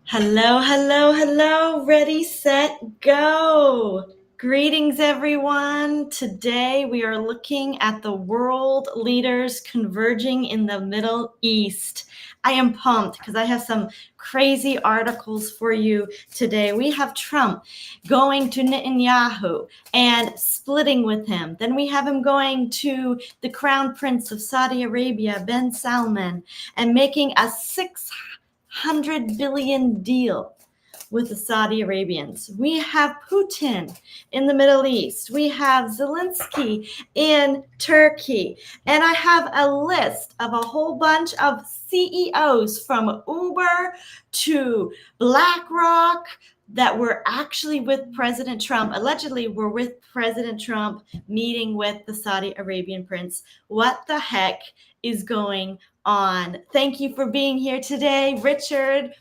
Hello, hello, hello. Ready, set, go. Greetings, everyone. Today we are looking at the world leaders converging in the Middle East. I am pumped because I have some crazy articles for you today. We have Trump going to Netanyahu and splitting with him. Then we have him going to the Crown Prince of Saudi Arabia, Ben Salman, and making a $600 billion deal with the Saudi Arabians. We have Putin in the Middle East. We have Zelensky in Turkey. And I have a list of a whole bunch of CEOs from Uber to BlackRock that were actually with President Trump, allegedly were with President Trump meeting with the Saudi Arabian prince. What the heck is going on? Thank you for being here today. Richard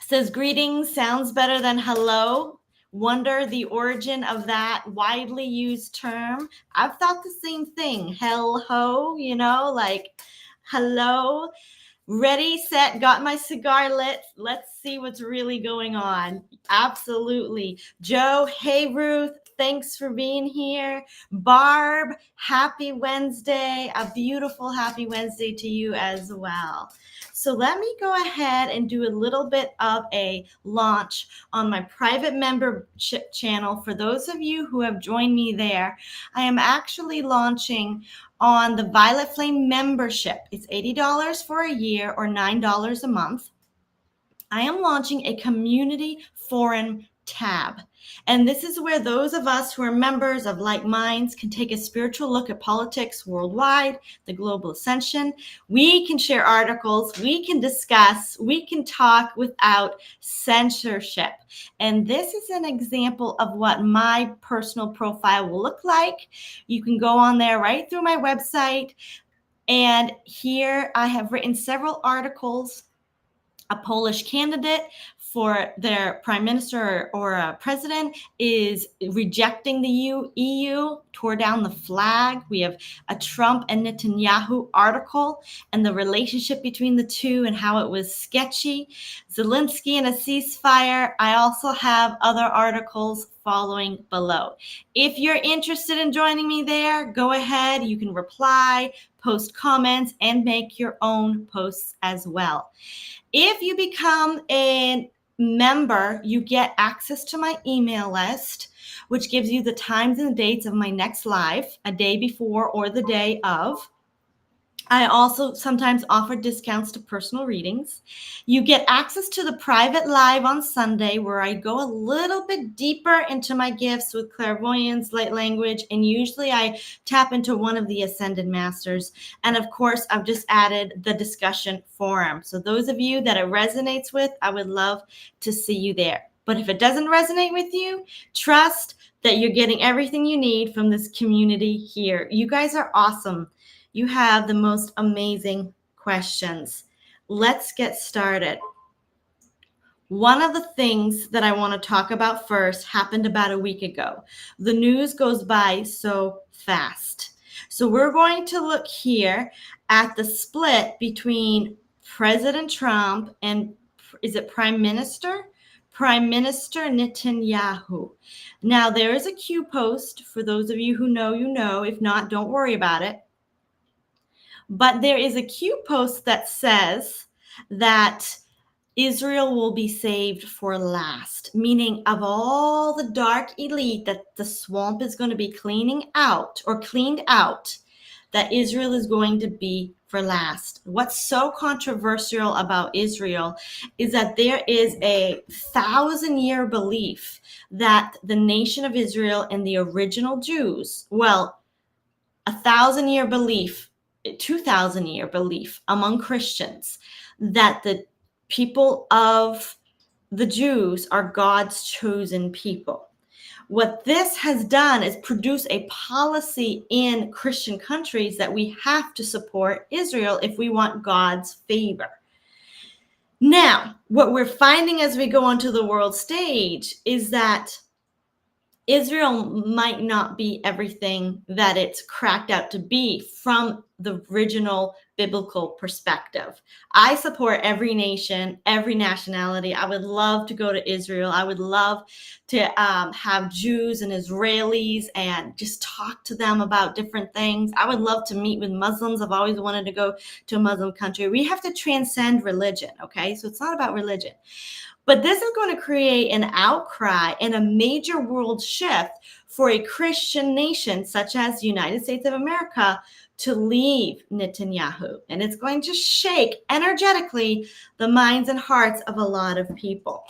says greetings sounds better than hello. Wonder the origin of that widely used term. I've thought the same thing. Hell-ho, like hello. Ready, set, got my cigar lit. Let's see what's really going on. Absolutely. Joe, hey, Ruth, thanks for being here. Barb, happy Wednesday. A beautiful happy Wednesday to you as well. So let me go ahead and do a little bit of a launch on my private membership channel. For those of you who have joined me there, I am actually launching on the Violet Flame membership. It's $80 for a year or $9 a month. I am launching a community forum tab. And this is where those of us who are members of like minds can take a spiritual look at politics worldwide, the global ascension. We can share articles, we can discuss, we can talk without censorship. And this is an example of what my personal profile will look like. You can go on there right through my website. And here I have written several articles. A Polish candidate for their prime minister or a president is rejecting the EU, tore down the flag. We have a Trump and Netanyahu article and the relationship between the two and how it was sketchy. Zelensky and a ceasefire. I also have other articles following below. If you're interested in joining me there, go ahead. You can reply, post comments, and make your own posts as well. If you become a member, you get access to my email list, which gives you the times and the dates of my next live, a day before or the day of. I also sometimes offer discounts to personal readings. You get access to the private live on Sunday where I go a little bit deeper into my gifts with clairvoyance, light language, and usually I tap into one of the Ascended Masters. And of course, I've just added the discussion forum. So those of you that it resonates with, I would love to see you there. But if it doesn't resonate with you, trust that you're getting everything you need from this community here. You guys are awesome. You have the most amazing questions. Let's get started. One of the things that I want to talk about first happened about a week ago. The news goes by so fast. So we're going to look here at the split between President Trump and, is it Prime Minister? Prime Minister Netanyahu. Now, there is a Q post. For those of you who know, you know. If not, don't worry about it. But there is a Q post that says that Israel will be saved for last, meaning of all the dark elite that the swamp is going to be cleaning out or cleaned out, that Israel is going to be for last. What's so controversial about Israel is that there is a 1,000-year belief that the nation of Israel and the original Jews, well, 1,000-year belief, 2,000-year belief among Christians that the people of the Jews are God's chosen people. What this has done is produce a policy in Christian countries that we have to support Israel if we want God's favor. Now, what we're finding as we go onto the world stage is that Israel might not be everything that it's cracked out to be from the original biblical perspective. I support every nation, every nationality. I would love to go to Israel. I would love to have Jews and Israelis and just talk to them about different things. I would love to meet with Muslims. I've always wanted to go to a Muslim country. We have to transcend religion, okay? So it's not about religion. But this is going to create an outcry and a major world shift for a Christian nation such as the United States of America to leave Netanyahu. And it's going to shake energetically the minds and hearts of a lot of people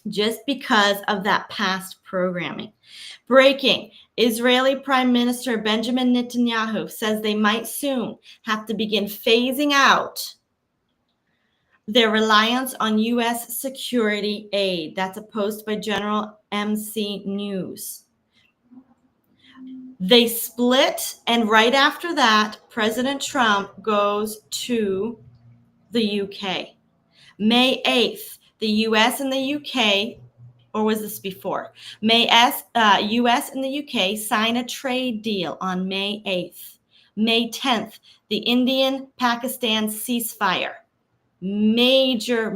just because of that past programming. Breaking. Israeli Prime Minister Benjamin Netanyahu says they might soon have to begin phasing out their reliance on U.S. security aid. That's a post by General MC News. They split, and right after that, President Trump goes to the UK. May 8th, the U.S. and the UK, or was this before? U.S. and the UK sign a trade deal on May 8th. May 10th, the Indian-Pakistan ceasefire. Major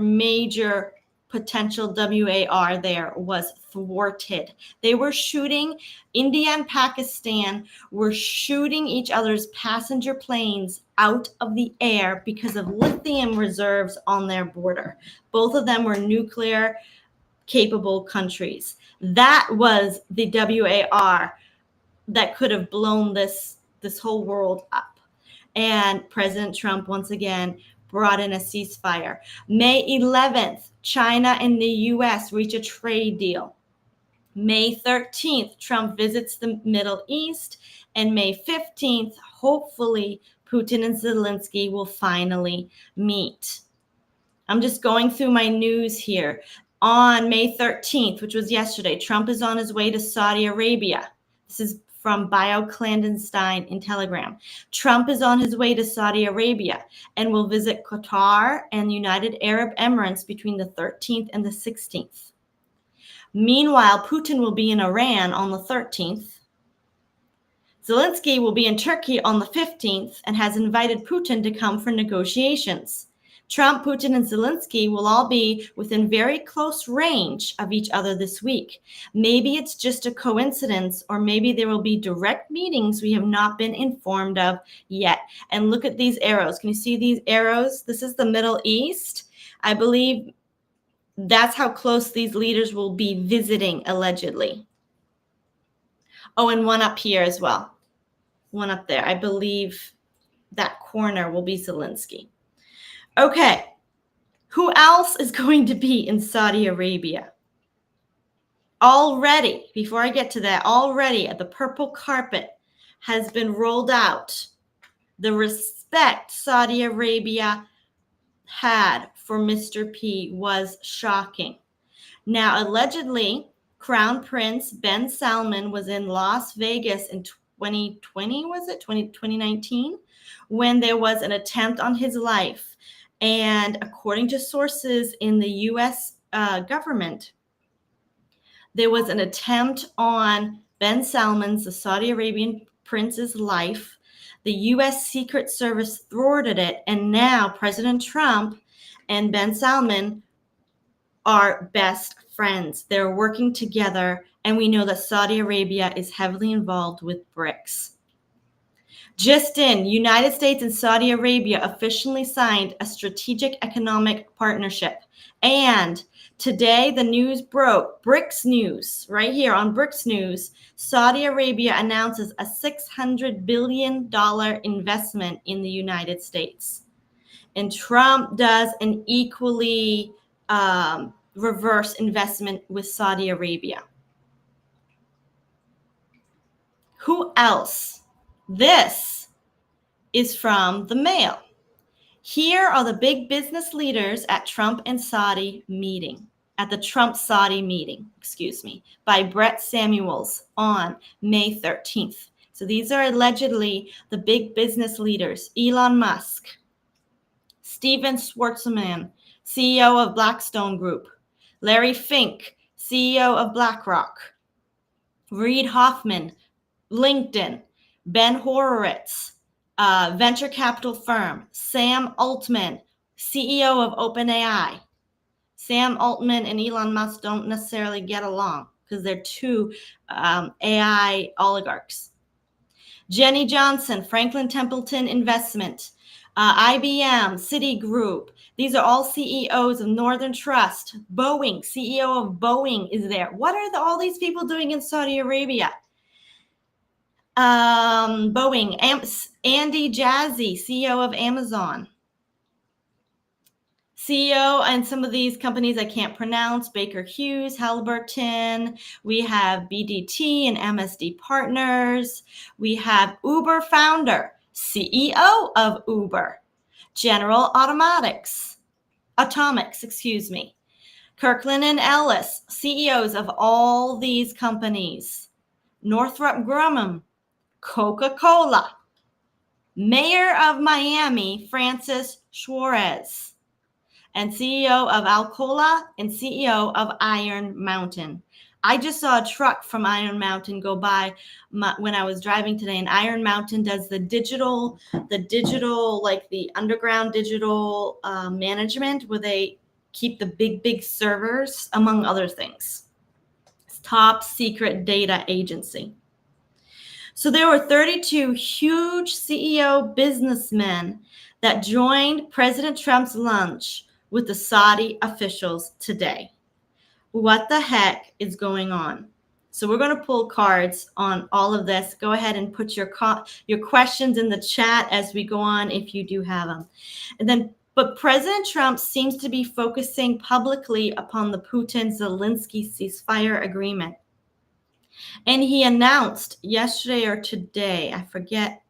potential WAR there was thwarted. They were shooting, India and Pakistan were shooting each other's passenger planes out of the air because of lithium reserves on their border. Both of them were nuclear capable countries. That was the WAR that could have blown this whole world up. And President Trump, once again, brought in a ceasefire. May 11th, China and the U.S. reach a trade deal. May 13th, Trump visits the Middle East. And May 15th, hopefully, Putin and Zelensky will finally meet. I'm just going through my news here. On May 13th, which was yesterday, Trump is on his way to Saudi Arabia. This is from BioClandestine in Telegram. Trump is on his way to Saudi Arabia and will visit Qatar and United Arab Emirates between the 13th and the 16th. Meanwhile, Putin will be in Iran on the 13th. Zelensky will be in Turkey on the 15th and has invited Putin to come for negotiations. Trump, Putin, and Zelensky will all be within very close range of each other this week. Maybe it's just a coincidence, or maybe there will be direct meetings we have not been informed of yet. And look at these arrows. Can you see these arrows? This is the Middle East. I believe that's how close these leaders will be visiting, allegedly. Oh, and one up here as well. One up there. I believe that corner will be Zelensky. Okay, who else is going to be in Saudi Arabia? Already, before I get to that, already the purple carpet has been rolled out. The respect Saudi Arabia had for Mr. P was shocking. Now, allegedly, Crown Prince Ben Salman was in Las Vegas in 2020, was it? 2019, when there was an attempt on his life. And according to sources in the U.S. Government, there was an attempt on Ben Salman's, the Saudi Arabian prince's life. The U.S. Secret Service thwarted it, and now President Trump and Ben Salman are best friends. They're working together, and we know that Saudi Arabia is heavily involved with BRICS. Just in, United States and Saudi Arabia officially signed a strategic economic partnership. And today the news broke, BRICS News, right here on BRICS News, Saudi Arabia announces a $600 billion investment in the United States. And Trump does an equally reverse investment with Saudi Arabia. Who else? This is from the Mail. Here are the big business leaders at Trump and Saudi meeting, at the Trump-Saudi meeting, by Brett Samuels on May 13th. So these are allegedly the big business leaders: Elon Musk, Steven Schwarzman, CEO of Blackstone Group, Larry Fink, CEO of BlackRock, Reid Hoffman, LinkedIn, Ben Horowitz, venture capital firm. Sam Altman, CEO of OpenAI. Sam Altman and Elon Musk don't necessarily get along because they're two AI oligarchs. Jenny Johnson, Franklin Templeton Investment, IBM, Citigroup. These are all CEOs of Northern Trust. Boeing, CEO of Boeing is there. What are all these people doing in Saudi Arabia? Boeing, Andy Jassy, CEO of Amazon. CEO and some of these companies I can't pronounce, Baker Hughes, Halliburton. We have BDT and MSD Partners. We have Uber founder, CEO of Uber, General Atomics, Kirkland and Ellis, CEOs of all these companies. Northrop Grumman, Coca-Cola, Mayor of Miami, Francis Suarez, and CEO of Alcoa and CEO of Iron Mountain. I just saw a truck from Iron Mountain go by when I was driving today, and Iron Mountain does the digital, like the underground digital management where they keep the big servers, among other things. It's top secret data agency. So there were 32 huge CEO businessmen that joined President Trump's lunch with the Saudi officials today. What the heck is going on? So we're going to pull cards on all of this. Go ahead and put your questions in the chat as we go on if you do have them. But President Trump seems to be focusing publicly upon the Putin-Zelensky ceasefire agreement. And he announced yesterday or today, I forget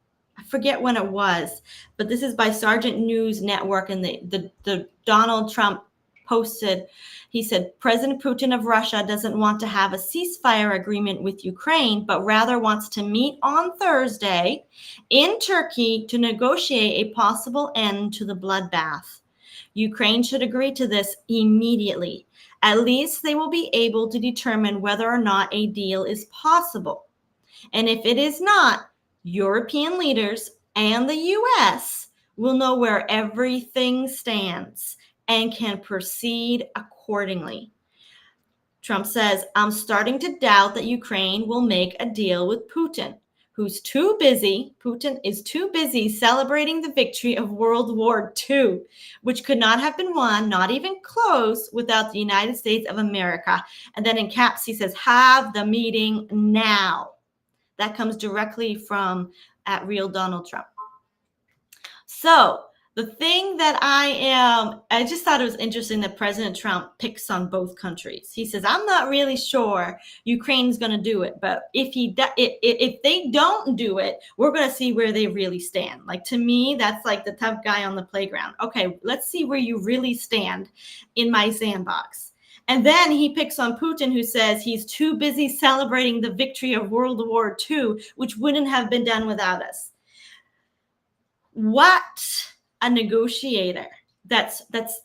when it was, but this is by Sergeant News Network, and the Donald Trump posted, he said, President Putin of Russia doesn't want to have a ceasefire agreement with Ukraine, but rather wants to meet on Thursday in Turkey to negotiate a possible end to the bloodbath. Ukraine should agree to this immediately. At least they will be able to determine whether or not a deal is possible. And if it is not, European leaders and the U.S. will know where everything stands and can proceed accordingly. Trump says, I'm starting to doubt that Ukraine will make a deal with Putin, Putin is too busy celebrating the victory of World War II, which could not have been won, not even close, without the United States of America. And then in caps, he says, have the meeting now. That comes directly from @Real Donald Trump. So the thing that I just thought it was interesting that President Trump picks on both countries. He says, I'm not really sure Ukraine's going to do it, but if they don't do it, we're going to see where they really stand. Like, to me, that's like the tough guy on the playground. Okay, let's see where you really stand in my sandbox. And then he picks on Putin, who says he's too busy celebrating the victory of World War II, which wouldn't have been done without us. What a negotiator that's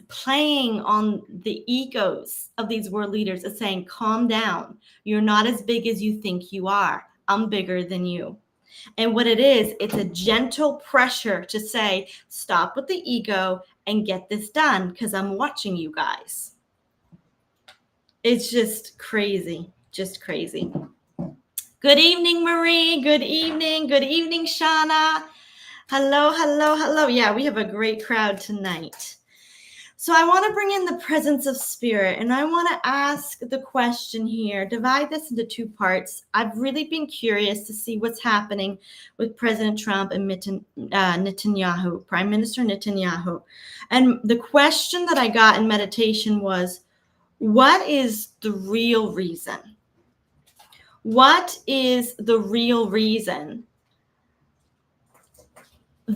playing on the egos of these world leaders is saying, calm down. You're not as big as you think you are. I'm bigger than you. And what it is, it's a gentle pressure to say, stop with the ego and get this done because I'm watching you guys. It's just crazy, just crazy. Good evening, Marie. Good evening. Good evening, Shauna. Hello, hello, hello. Yeah, we have a great crowd tonight. So I want to bring in the presence of spirit, and I want to ask the question here, divide this into two parts. I've really been curious to see what's happening with President Trump and Netanyahu, Prime Minister Netanyahu. And the question that I got in meditation was, what is the real reason? What is the real reason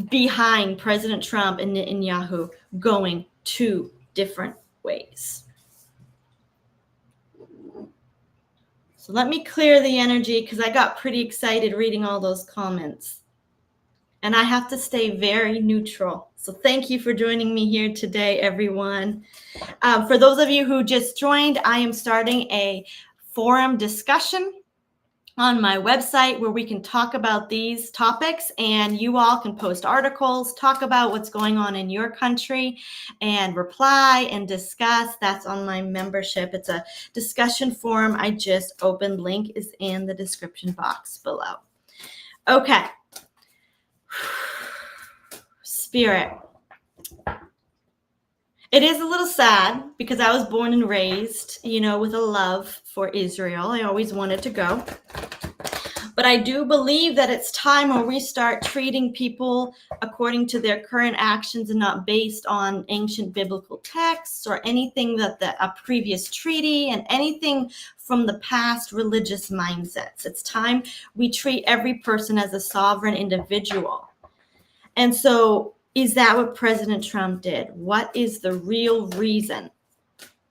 behind President Trump and Netanyahu going two different ways? So let me clear the energy because I got pretty excited reading all those comments. And I have to stay very neutral. So thank you for joining me here today, everyone. For those of you who just joined, I am starting a forum discussion on my website where we can talk about these topics, and you all can post articles, talk about what's going on in your country, and reply and discuss. That's on my membership. It's a discussion forum I just opened. Link is in the description box below. Okay. Spirit. It is a little sad because I was born and raised, with a love for Israel. I always wanted to go. But I do believe that it's time where we start treating people according to their current actions and not based on ancient biblical texts or anything that a previous treaty and anything from the past religious mindsets. It's time we treat every person as a sovereign individual. And so, is that what President Trump did? What is the real reason?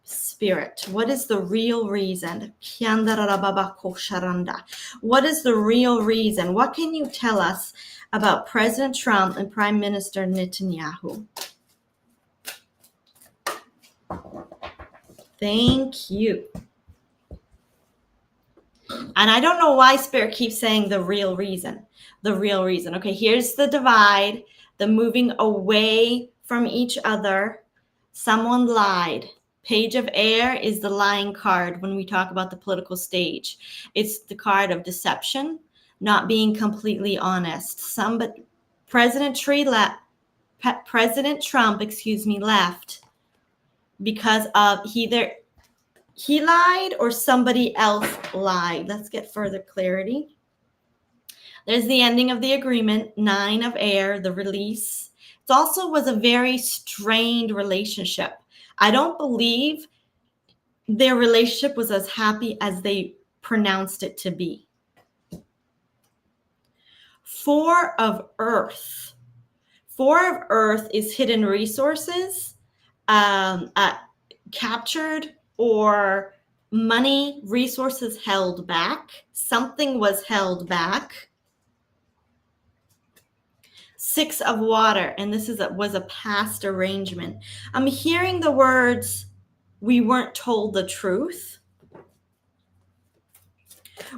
Spirit, what is the real reason? What is the real reason? What can you tell us about President Trump and Prime Minister Netanyahu? Thank you. And I don't know why Spirit keeps saying the real reason. The real reason. Okay, here's the divide, the moving away from each other. Someone lied. Page of Air is the lying card when we talk about the political stage. It's the card of deception, not being completely honest. President Trump, left because of either he lied or somebody else lied. Let's get further clarity. There's the ending of the agreement, 9 of Air, the release. It also was a very strained relationship. I don't believe their relationship was as happy as they pronounced it to be. 4 of Earth. 4 of Earth is hidden resources, captured or money, resources held back. Something was held back. 6 of Water, and this was a past arrangement. I'm hearing the words, we weren't told the truth.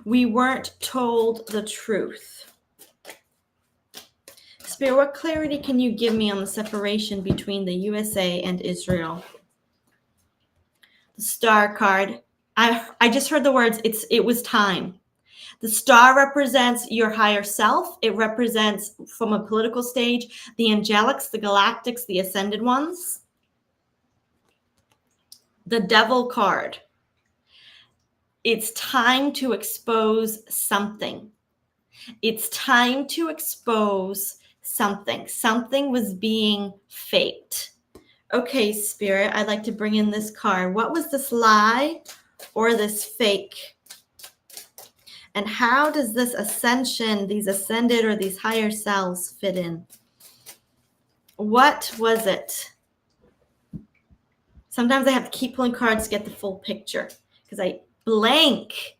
We weren't told the truth. Spirit, what clarity can you give me on the separation between the USA and Israel? The Star card. I just heard the words, it was time. The star represents your higher self. It represents, from a political stage, the angelics, the galactics, the ascended ones. The Devil card. It's time to expose something. It's time to expose something. Something was being faked. Okay, Spirit, I'd like to bring in this card. What was this lie or this fake? And how does this ascension, these ascended or these higher selves fit in? What was it? Sometimes I have to keep pulling cards to get the full picture because I blank.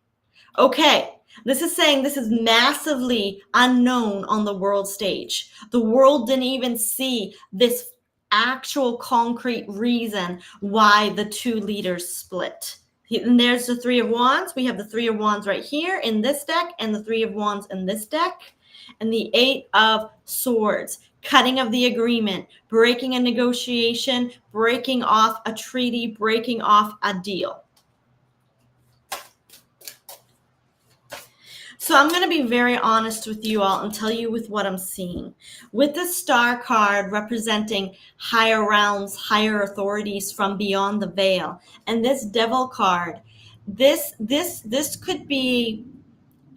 Okay, this is saying this is massively unknown on the world stage. The world didn't even see this actual concrete reason why the 2 leaders split. And there's the 3 of Wands. We have the 3 of Wands right here in this deck and the 3 of Wands in this deck. And the 8 of Swords, cutting of the agreement, breaking a negotiation, breaking off a treaty, breaking off a deal. So I'm going to be very honest with you all and tell you with what I'm seeing. With the Star card representing higher realms, higher authorities from beyond the veil, and this Devil card, this could be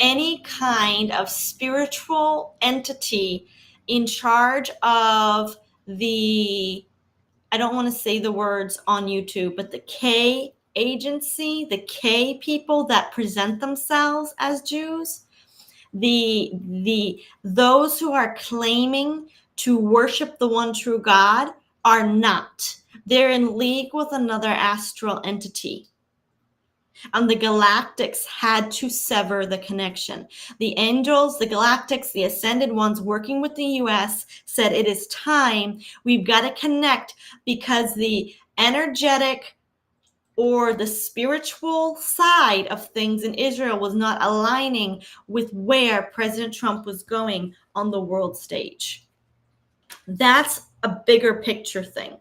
any kind of spiritual entity in charge of the, I don't want to say the words on YouTube, but the K agency, the K people that present themselves as Jews, those who are claiming to worship the one true God are not. They're in league with another astral entity. And the galactics had to sever the connection. The angels, the galactics, the ascended ones working with the US said it is time. We've got to connect because the energetic or the spiritual side of things in Israel was not aligning with where President Trump was going on the world stage. That's a bigger picture thing.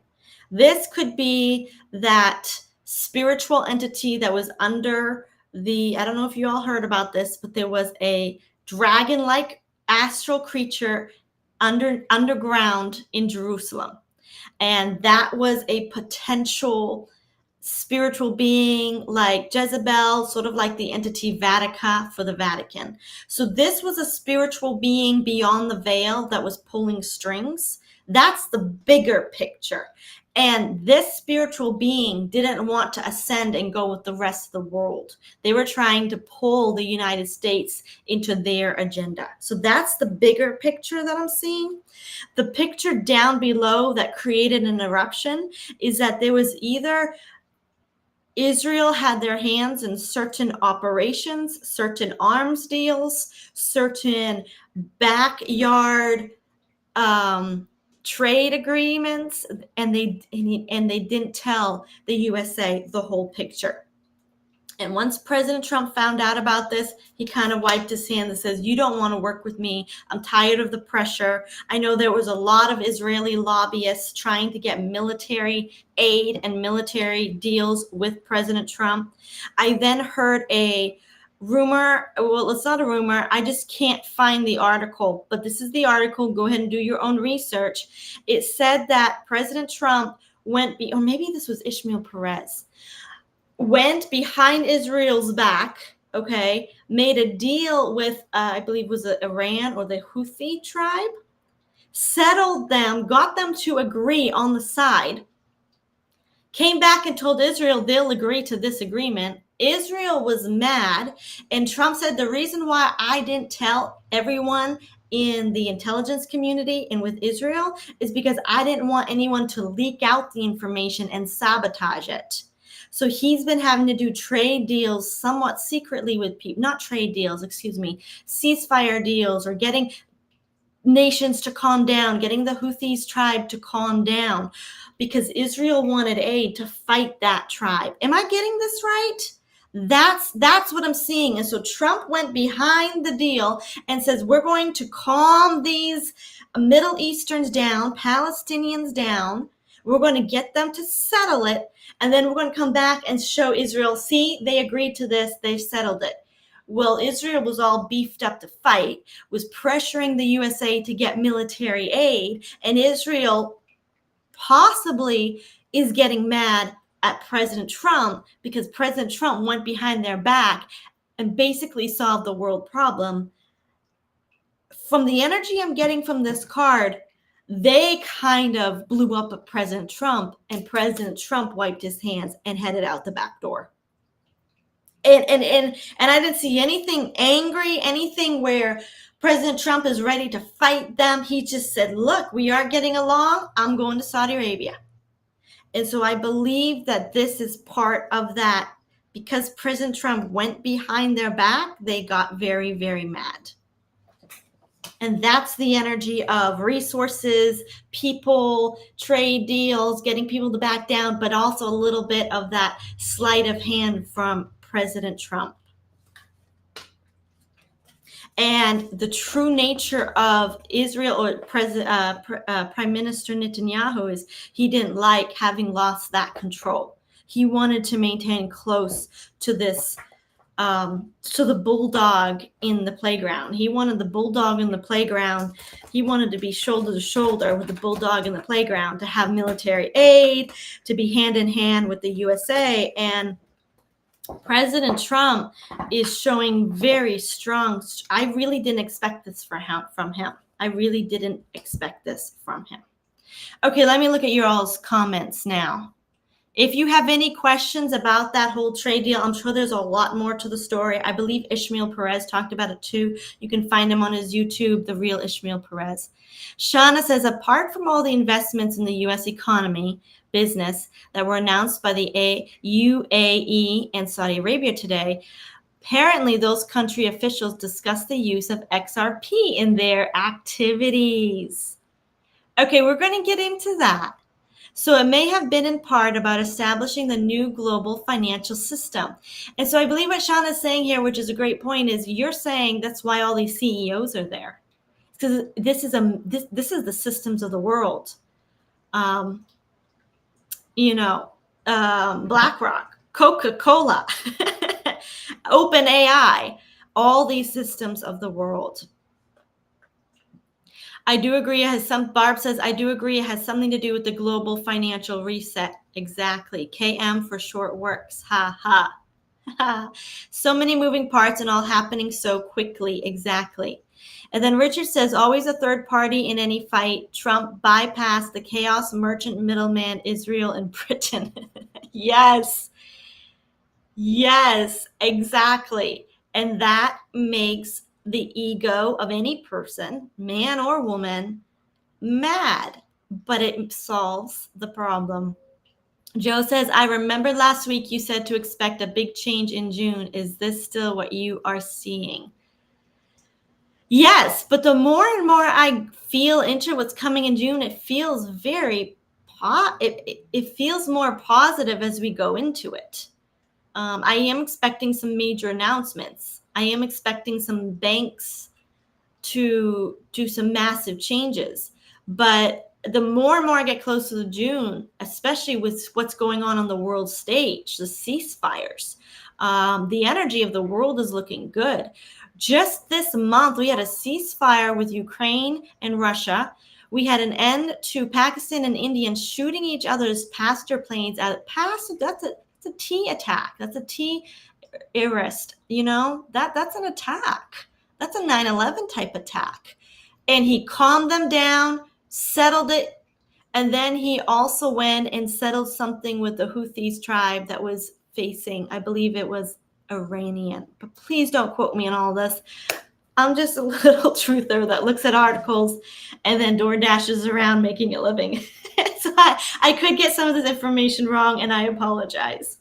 This could be that spiritual entity that was under I don't know if you all heard about this, but there was a dragon-like astral creature underground in Jerusalem. And that was a potential spiritual being like Jezebel, sort of like the entity Vatica for the Vatican. So this was a spiritual being beyond the veil that was pulling strings. That's the bigger picture. And this spiritual being didn't want to ascend and go with the rest of the world. They were trying to pull the United States into their agenda. So that's the bigger picture that I'm seeing. The picture down below that created an eruption is that there was either Israel had their hands in certain operations, certain arms deals, certain backyard trade agreements, and they didn't tell the USA the whole picture. And once President Trump found out about this, he kind of wiped his hand and says, you don't want to work with me. I'm tired of the pressure. I know there was a lot of Israeli lobbyists trying to get military aid and military deals with President Trump. I then heard a rumor. Well, it's not a rumor. I just can't find the article, but this is the article. Go ahead and do your own research. It said that President Trump or maybe this was Ishmael Perez, went behind Israel's back, okay, made a deal with, I believe was it Iran or the Houthi tribe, settled them, got them to agree on the side, came back and told Israel they'll agree to this agreement. Israel was mad, and Trump said the reason why I didn't tell everyone in the intelligence community and with Israel is because I didn't want anyone to leak out the information and sabotage it. So he's been having to do trade deals somewhat secretly with people, not trade deals, ceasefire deals, or getting nations to calm down, getting the Houthis tribe to calm down, because Israel wanted aid to fight that tribe. Am I getting this right? That's what I'm seeing. And so Trump went behind the deal and says, we're going to calm these Middle Easterns down, Palestinians down. We're going to get them to settle it. And then we're going to come back and show Israel, see, they agreed to this, they settled it. Well, Israel was all beefed up to fight, was pressuring the USA to get military aid, and Israel possibly is getting mad at President Trump because President Trump went behind their back and basically solved the world problem. From the energy I'm getting from this card, they kind of blew up at President Trump, and President Trump wiped his hands and headed out the back door. And I didn't see anything angry, anything where President Trump is ready to fight them. He just said, look, we aren't getting along. I'm going to Saudi Arabia. And so I believe that this is part of that. Because President Trump went behind their back, they got very, very mad. And that's the energy of resources, people, trade deals, getting people to back down, but also a little bit of that sleight of hand from President Trump. And the true nature of Israel or Prime Minister Netanyahu is he didn't like having lost that control. He wanted to maintain close to this, to the bulldog in the playground. He wanted the bulldog in the playground. He wanted to be shoulder to shoulder with the bulldog in the playground, to have military aid, to be hand in hand with the USA. And President Trump is showing very strong. I really didn't expect this from him. I really didn't expect this from him. Okay, let me look at your all's comments now. If you have any questions about that whole trade deal, I'm sure there's a lot more to the story. I believe Ishmael Perez talked about it too. You can find him on his YouTube, The Real Ishmael Perez. Shauna says, apart from all the investments in the U.S. economy, business that were announced by the UAE and Saudi Arabia today, apparently those country officials discussed the use of XRP in their activities. Okay, we're going to get into that. So it may have been in part about establishing the new global financial system. And so I believe what Sean is saying here, which is a great point, is you're saying that's why all these CEOs are there. Because this is the systems of the world. BlackRock, Coca-Cola, OpenAI, all these systems of the world. I do agree. Barb says, I do agree. It has something to do with the global financial reset. Exactly. KM for short works. Ha ha. So many moving parts and all happening so quickly. Exactly. And then Richard says, always a third party in any fight. Trump bypassed the chaos merchant middleman, Israel and Britain. Yes. Yes, exactly. And that makes the ego of any person, man or woman, mad, but it solves the problem. Joe says, I remember last week you said to expect a big change in June. Is this still what you are seeing? Yes, but the more and more I feel into what's coming in June, it feels it feels more positive as we go into it. I am expecting some major announcements. I am expecting some banks to do some massive changes. But the more and more I get closer to June, especially with what's going on the world stage, the ceasefires, the energy of the world is looking good. Just this month, we had a ceasefire with Ukraine and Russia. We had an end to Pakistan and India shooting each other's passenger planes at that's a T attack. That's a T terrorist. That's an attack. That's a 9/11 type attack. And he calmed them down, settled it, and then he also went and settled something with the Houthis tribe that was facing, I believe it was Iranian. But please don't quote me on all this. I'm just a little truther that looks at articles and then door dashes around making a living. So I could get some of this information wrong, and I apologize.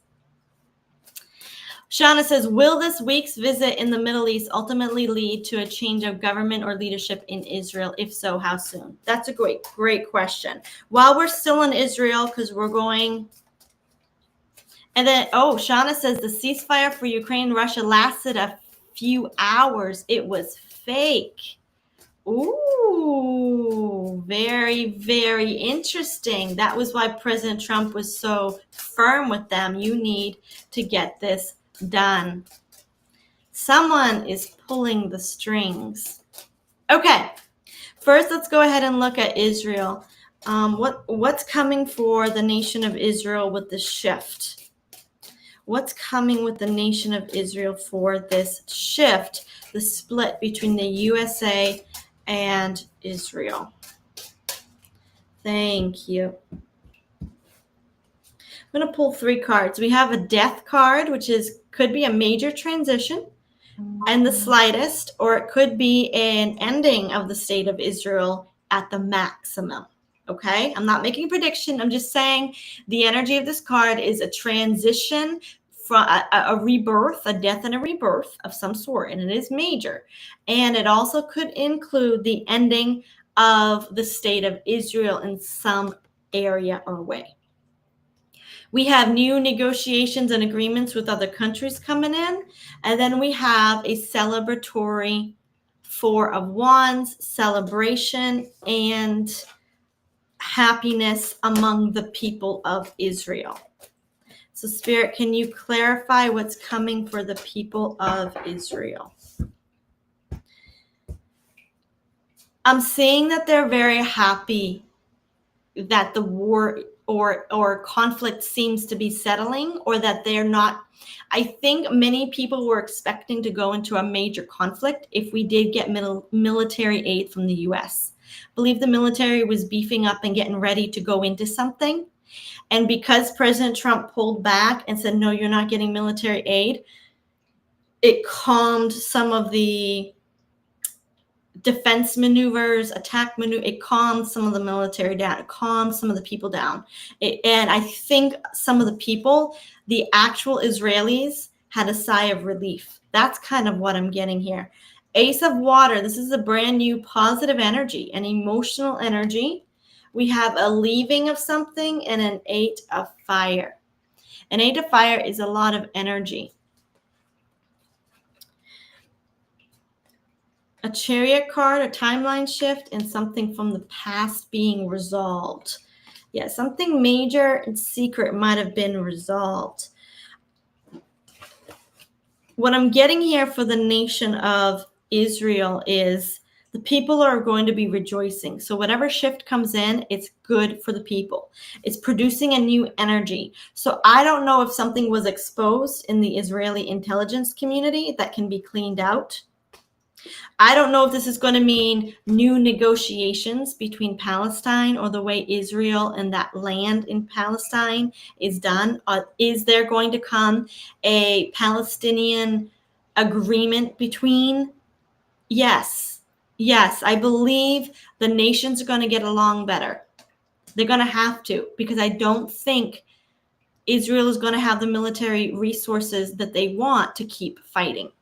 Shauna says, will this week's visit in the Middle East ultimately lead to a change of government or leadership in Israel? If so, how soon? That's a great question. While we're still in Israel, because we're going... And then, Shauna says, the ceasefire for Ukraine and Russia lasted a few hours. It was fake. Ooh, very, very interesting. That was why President Trump was so firm with them. You need to get this done. Someone is pulling the strings. Okay, first let's go ahead and look at Israel. What's coming for the nation of Israel with this shift? What's coming with the nation of Israel for this shift, the split between the USA and Israel? Thank you. I'm going to pull 3 cards. We have a death card, which could be a major transition and the slightest, or it could be an ending of the state of Israel at the maximum. Okay, I'm not making a prediction. I'm just saying the energy of this card is a transition from a rebirth, a death and a rebirth of some sort, and it is major. And it also could include the ending of the state of Israel in some area or way. We have new negotiations and agreements with other countries coming in. And then we have a celebratory 4 of Wands, celebration and happiness among the people of Israel. So Spirit, can you clarify what's coming for the people of Israel? I'm seeing that they're very happy that the war or conflict seems to be settling, or that they're not. I think many people were expecting to go into a major conflict if we did get military aid from the US. I believe the military was beefing up and getting ready to go into something. And because President Trump pulled back and said, no, you're not getting military aid, it calmed some of the defense maneuvers, attack maneuver. It calmed some of the military down. It calmed some of the people down. And I think some of the people, the actual Israelis, had a sigh of relief. That's kind of what I'm getting here. Ace of Water. This is a brand new positive energy, an emotional energy. We have a leaving of something and an 8 of fire. An 8 of fire is a lot of energy. A chariot card, a timeline shift, and something from the past being resolved. Yeah, something major and secret might have been resolved. What I'm getting here for the nation of Israel is the people are going to be rejoicing. So whatever shift comes in, it's good for the people. It's producing a new energy. So I don't know if something was exposed in the Israeli intelligence community that can be cleaned out. I don't know if this is going to mean new negotiations between Palestine or the way Israel and that land in Palestine is done. Is there going to come a Palestinian agreement between? Yes. Yes, I believe the nations are going to get along better. They're going to have to, because I don't think Israel is going to have the military resources that they want to keep fighting.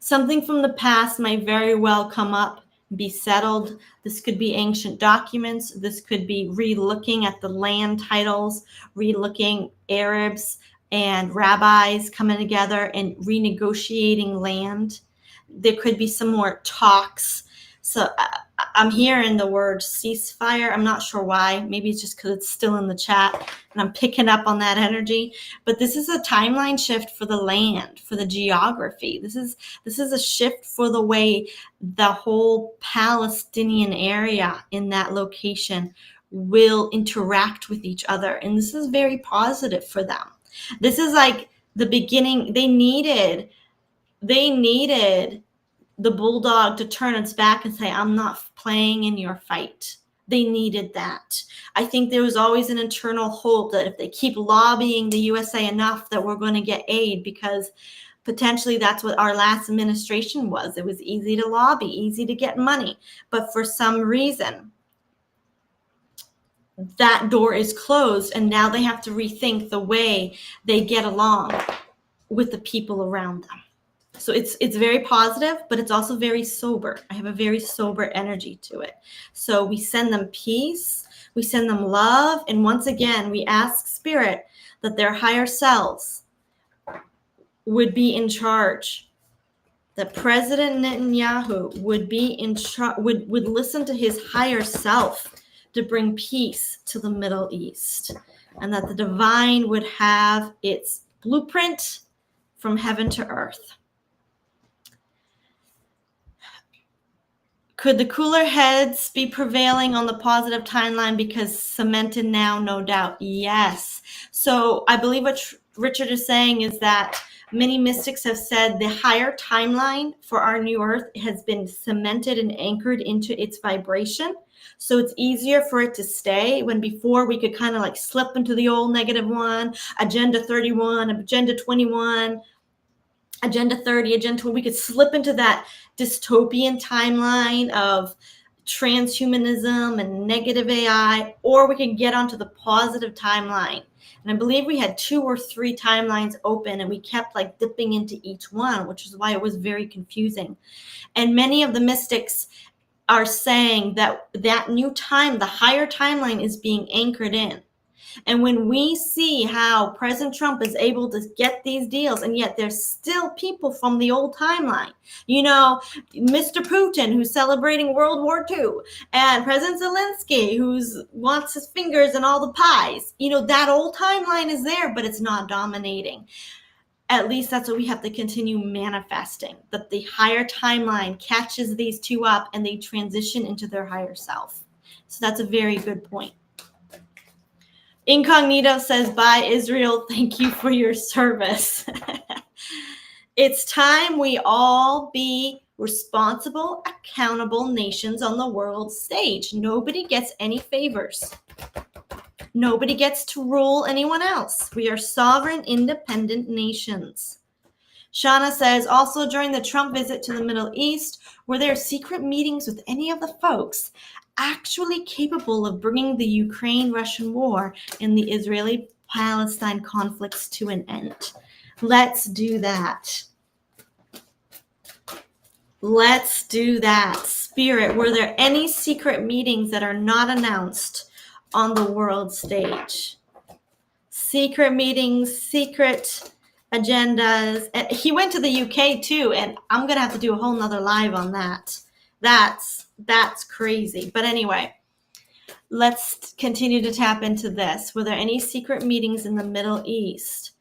Something from the past might very well come up, be settled. This could be ancient documents. This could be re-looking at the land titles, re-looking Arabs and rabbis coming together and renegotiating land. There could be some more talks. So I'm hearing the word ceasefire. I'm not sure why. Maybe it's just because it's still in the chat and I'm picking up on that energy. But this is a timeline shift for the land, for the geography. This is a shift for the way the whole Palestinian area in that location will interact with each other. And this is very positive for them. This is like the beginning. They needed the bulldog to turn its back and say, I'm not playing in your fight. They needed that. I think there was always an internal hope that if they keep lobbying the USA enough that we're going to get aid, because potentially that's what our last administration was. It was easy to lobby, easy to get money. But for some reason, that door is closed, and now they have to rethink the way they get along with the people around them. So it's very positive, but it's also very sober. I have a very sober energy to it. So we send them peace, we send them love, and once again, we ask Spirit that their higher selves would be in charge. That President Netanyahu would be in charge, would listen to his higher self to bring peace to the Middle East, and that the divine would have its blueprint from heaven to earth. Could the cooler heads be prevailing on the positive timeline because cemented now? No doubt. Yes. So I believe what Richard is saying is that many mystics have said the higher timeline for our new earth has been cemented and anchored into its vibration. So it's easier for it to stay, when before we could kind of like slip into the old -1, Agenda 31, Agenda 21, Agenda 30, Agenda 20. We could slip into that dystopian timeline of transhumanism and negative AI, or we could get onto the positive timeline. And I believe we had 2 or 3 timelines open, and we kept like dipping into each one, which is why it was very confusing. And many of the mystics are saying that that new time, the higher timeline, is being anchored in. And when we see how President Trump is able to get these deals, and yet there's still people from the old timeline, you know, Mr. Putin, who's celebrating World War II, and President Zelensky, who wants his fingers in all the pies, you know, that old timeline is there, but it's not dominating. At least that's what we have to continue manifesting, that the higher timeline catches these two up and they transition into their higher self. So that's a very good point. Incognito says, bye, Israel. Thank you for your service. It's time we all be responsible, accountable nations on the world stage. Nobody gets any favors. Nobody gets to rule anyone else. We are sovereign, independent nations. Shauna says, also during the Trump visit to the Middle East, were there secret meetings with any of the folks actually capable of bringing the Ukraine-Russian war and the Israeli-Palestine conflicts to an end? Let's do that. Let's do that. Spirit, were there any secret meetings that are not announced on the world stage? Secret meetings, secret agendas. And he went to the UK too, and I'm gonna have to do a whole nother live on that. That's crazy. But anyway, let's continue to tap into this. Were there any secret meetings in the Middle East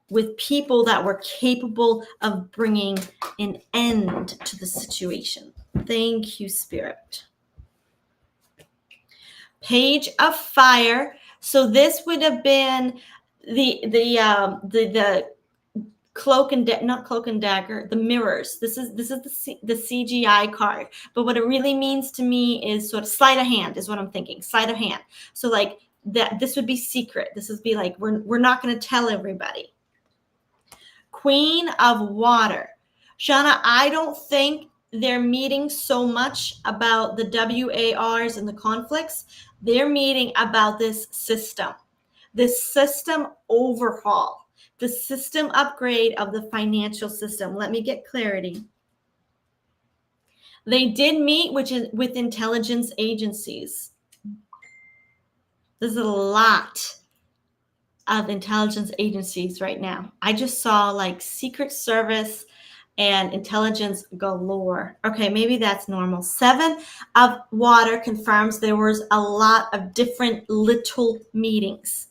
with people that were capable of bringing an end to the situation? Thank you, Spirit. Page of Fire. So this would have been the cloak and not cloak and dagger, the mirrors. This is the CGI card. But what it really means to me is sort of sleight of hand is what I'm thinking. Sleight of hand. So like that, this would be secret. This would be like we're not going to tell everybody. Queen of Water. Shauna, I don't think they're meeting so much about the WARs and the conflicts. They're meeting about this system overhaul, the system upgrade of the financial system. Let me get clarity. They did meet with intelligence agencies. There's a lot of intelligence agencies right now. I just saw like Secret Service and intelligence galore. Okay, maybe that's normal. 7 of Water confirms there was a lot of different little meetings.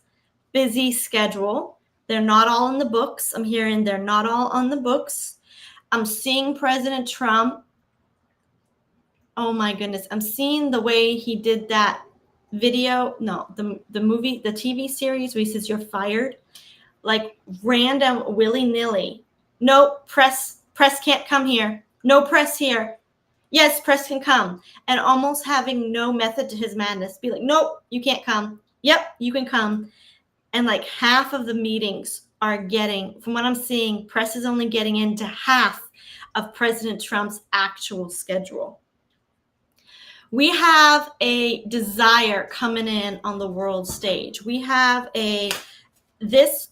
Busy schedule. They're not all in the books. I'm hearing they're not all on the books. I'm seeing President Trump. Oh my goodness. I'm seeing the way he did that video. No, the movie, the TV series where he says you're fired. Like random willy-nilly. No, press can't come here. No press here. Yes, press can come. And almost having no method to his madness. Be like, nope, you can't come. Yep, you can come. And like half of the meetings are getting, from what I'm seeing, press is only getting into half of President Trump's actual schedule. We have a desire coming in on the world stage. We have this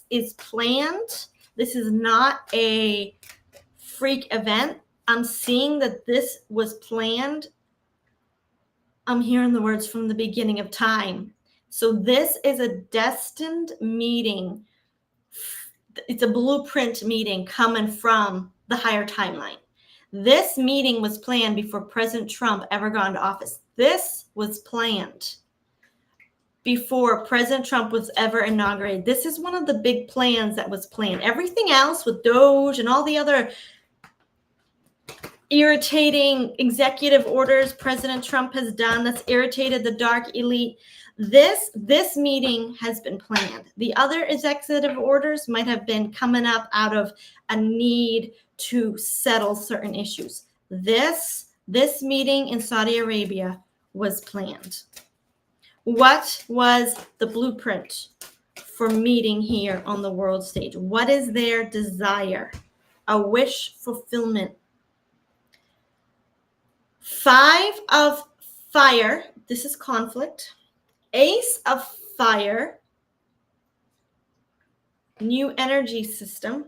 is planned. This is not a freak event. I'm seeing that this was planned. I'm hearing the words from the beginning of time. So this is a destined meeting. It's a blueprint meeting coming from the higher timeline. This meeting was planned before President Trump ever got into office. This was planned before President Trump was ever inaugurated. This is one of the big plans that was planned. Everything else with Doge and all the other irritating executive orders President Trump has done that's irritated the dark elite. This meeting has been planned. The other executive orders might have been coming up out of a need to settle certain issues. This meeting in Saudi Arabia was planned. What was the blueprint for meeting here on the world stage? What is their desire? A wish fulfillment. 5 of Fire. This is conflict. Ace of Fire. New energy system.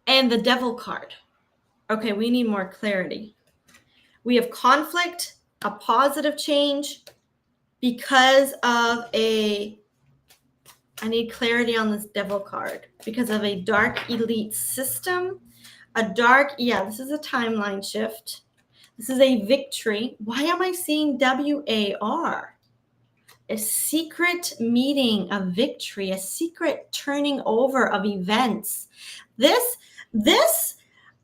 And the Devil card. Okay, we need more clarity. We have conflict, a positive change because of I need clarity on this Devil card. Because of a dark elite system. This is a timeline shift. This is a victory. Why am I seeing WAR? A secret meeting of victory, a secret turning over of events. This,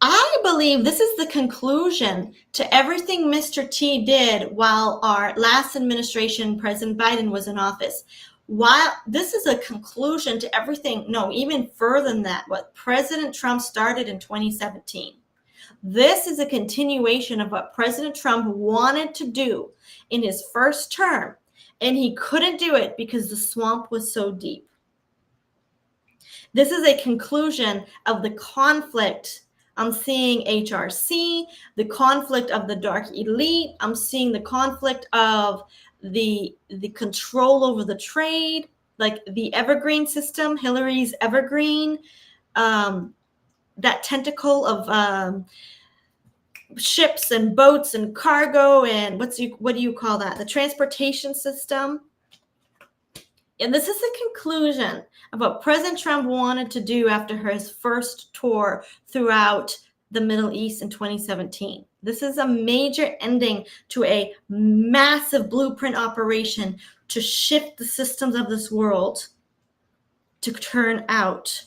I believe this is the conclusion to everything Mr. T did while our last administration, President Biden, was in office. While this is a conclusion to everything, no, even further than that, what President Trump started in 2017. This is a continuation of what President Trump wanted to do in his first term, and he couldn't do it because the swamp was so deep. This is a conclusion of the conflict. I'm seeing HRC, the conflict of the dark elite. I'm seeing the conflict of the control over the trade, like the evergreen system, Hillary's evergreen. that tentacle of ships and boats and cargo and what do you call that? The transportation system. And this is the conclusion of what President Trump wanted to do after his first tour throughout the Middle East in 2017. This is a major ending to a massive blueprint operation to shift the systems of this world to turn out,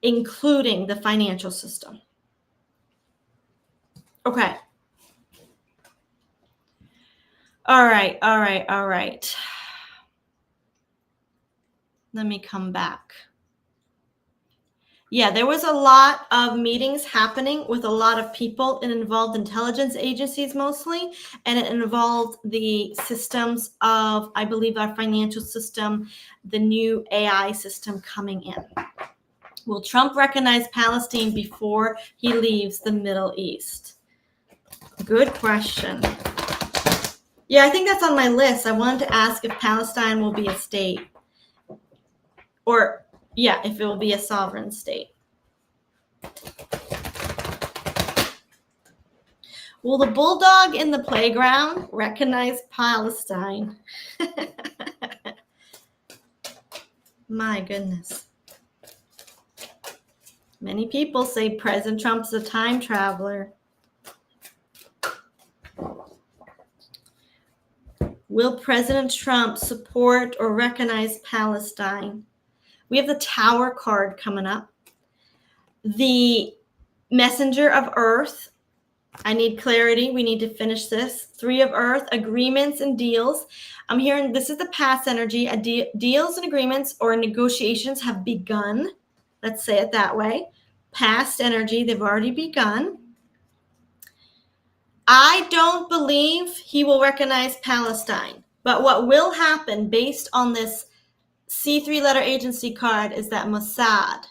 including the financial system. Okay. All right. Let me come back. Yeah, there was a lot of meetings happening with a lot of people. It involved intelligence agencies mostly, and it involved the systems of, I believe, our financial system, the new AI system coming in. Will Trump recognize Palestine before he leaves the Middle East? Good question. Yeah, I think that's on my list. I wanted to ask if Palestine will be a state. Or, yeah, if it will be a sovereign state. Will the bulldog in the playground recognize Palestine? My goodness. Many people say President Trump's a time traveler. Will President Trump support or recognize Palestine? We have the Tower card coming up. The Messenger of Earth. I need clarity. We need to finish this. Three of Earth, agreements and deals. I'm hearing this is the past energy. Deals and agreements or negotiations have begun. Let's say it that way. Past energy, they've already begun. I don't believe he will recognize Palestine. But what will happen based on this C3 letter agency card is that Mossad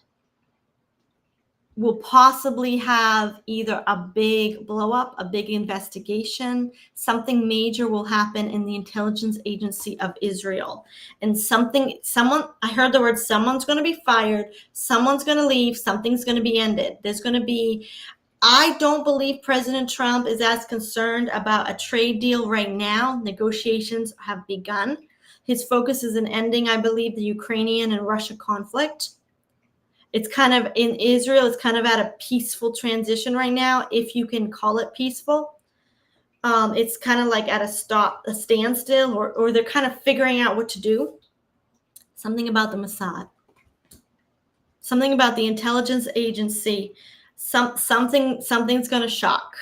will possibly have either a big blow up, a big investigation, something major will happen in the intelligence agency of Israel. And I heard the word someone's going to be fired, someone's going to leave, something's going to be ended. I don't believe President Trump is as concerned about a trade deal right now. Negotiations have begun. His focus is in ending, I believe, the Ukrainian and Russia conflict. It's kind of in Israel, it's kind of at a peaceful transition right now, if you can call it peaceful. It's kind of like at a standstill, or they're kind of figuring out what to do. Something about the Mossad, something about the intelligence agency, something's going to shock.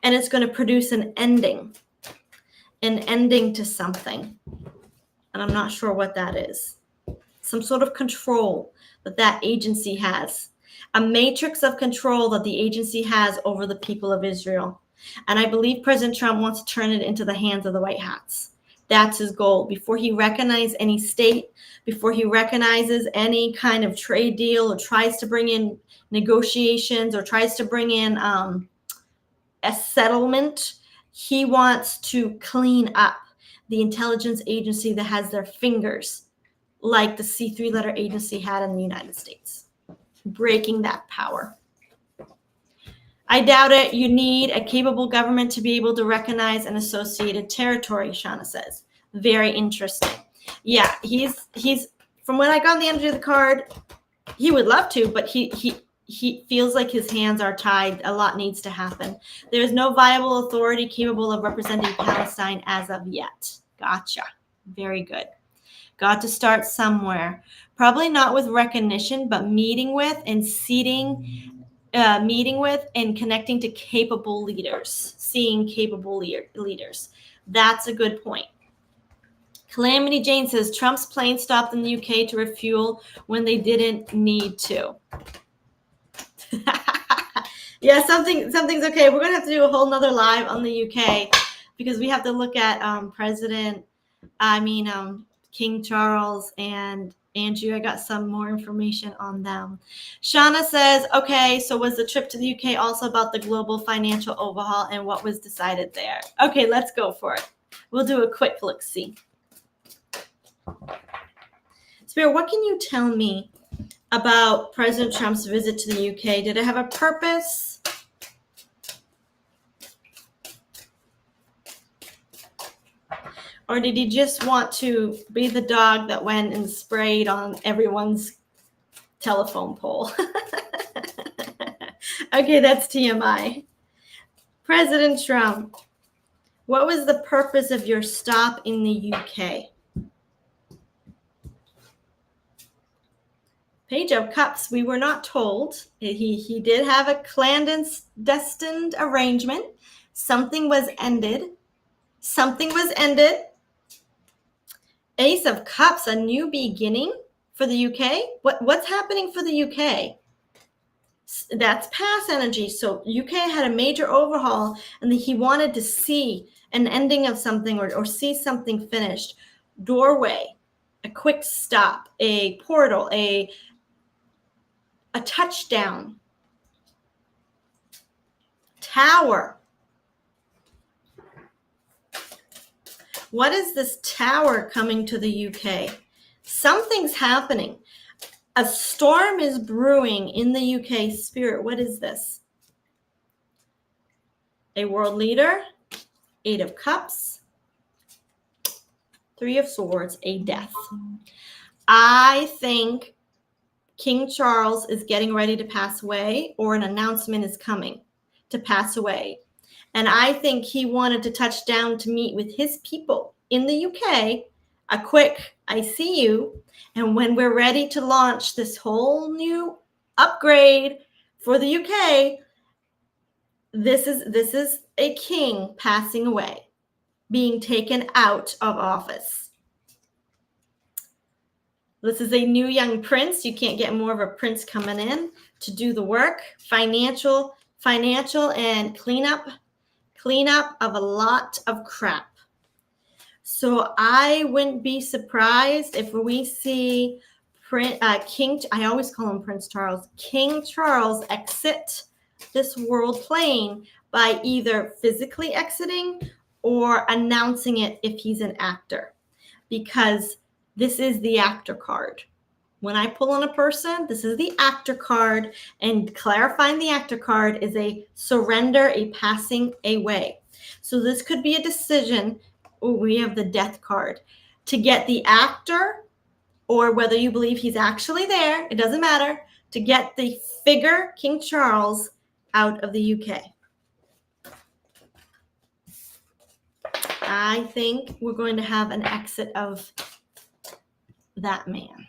And it's going to produce an ending to something. And I'm not sure what that is. Some sort of control that agency has, a matrix of control that the agency has over the people of Israel. And I believe President Trump wants to turn it into the hands of the white hats. That's his goal. Before he recognizes any state, before he recognizes any kind of trade deal or tries to bring in negotiations or tries to bring in a settlement, he wants to clean up the intelligence agency that has their fingers like the C3 letter agency had in the United States, breaking that power. I doubt it. You need a capable government to be able to recognize an associated territory, Shauna says. Very interesting. Yeah, he's from when I got the energy of the card, he would love to, but he feels like his hands are tied. A lot needs to happen. There is no viable authority capable of representing Palestine as of yet. Gotcha. Very good. Got to start somewhere. Probably not with recognition, but meeting with and connecting to capable leaders, seeing capable leaders. That's a good point. Calamity Jane says Trump's plane stopped in the UK to refuel when they didn't need to. Yeah, something's okay. We're going to have to do a whole nother live on the UK because we have to look at King Charles and Andrew. I got some more information on them. Shauna says, okay, so was the trip to the UK also about the global financial overhaul and what was decided there? Okay, let's go for it. We'll do a quick look-see. Spirit, what can you tell me about President Trump's visit to the UK? Did it have a purpose? Or did he just want to be the dog that went and sprayed on everyone's telephone pole? Okay, that's TMI. President Trump, what was the purpose of your stop in the UK? Page of Cups, we were not told. He did have a clandestine arrangement. Something was ended. Something was ended. Ace of Cups, a new beginning for the UK. What's happening for the UK? That's past energy. So UK had a major overhaul, and he wanted to see an ending of something or see something finished. Doorway, a quick stop, a portal, a touchdown. Tower. What is this tower coming to the UK? Something's happening. A storm is brewing in the UK. Spirit, what is this? A world leader, Eight of Cups, Three of Swords, a death. I think King Charles is getting ready to pass away, or an announcement is coming to pass away. And I think he wanted to touch down to meet with his people in the UK, a quick, I see you. And when we're ready to launch this whole new upgrade for the UK, this is a king passing away, being taken out of office. This is a new young prince. You can't get more of a prince coming in to do the work. Financial and cleanup of a lot of crap. So I wouldn't be surprised if we see King, I always call him Prince Charles, King Charles exit this world plane by either physically exiting or announcing it if he's an actor, because this is the actor card. When I pull on a person, this is the actor card, and clarifying the actor card is a surrender, a passing away. So this could be a decision. We have the death card to get the actor, or whether you believe he's actually there, it doesn't matter, to get the figure King Charles out of the UK. I think we're going to have an exit of that man.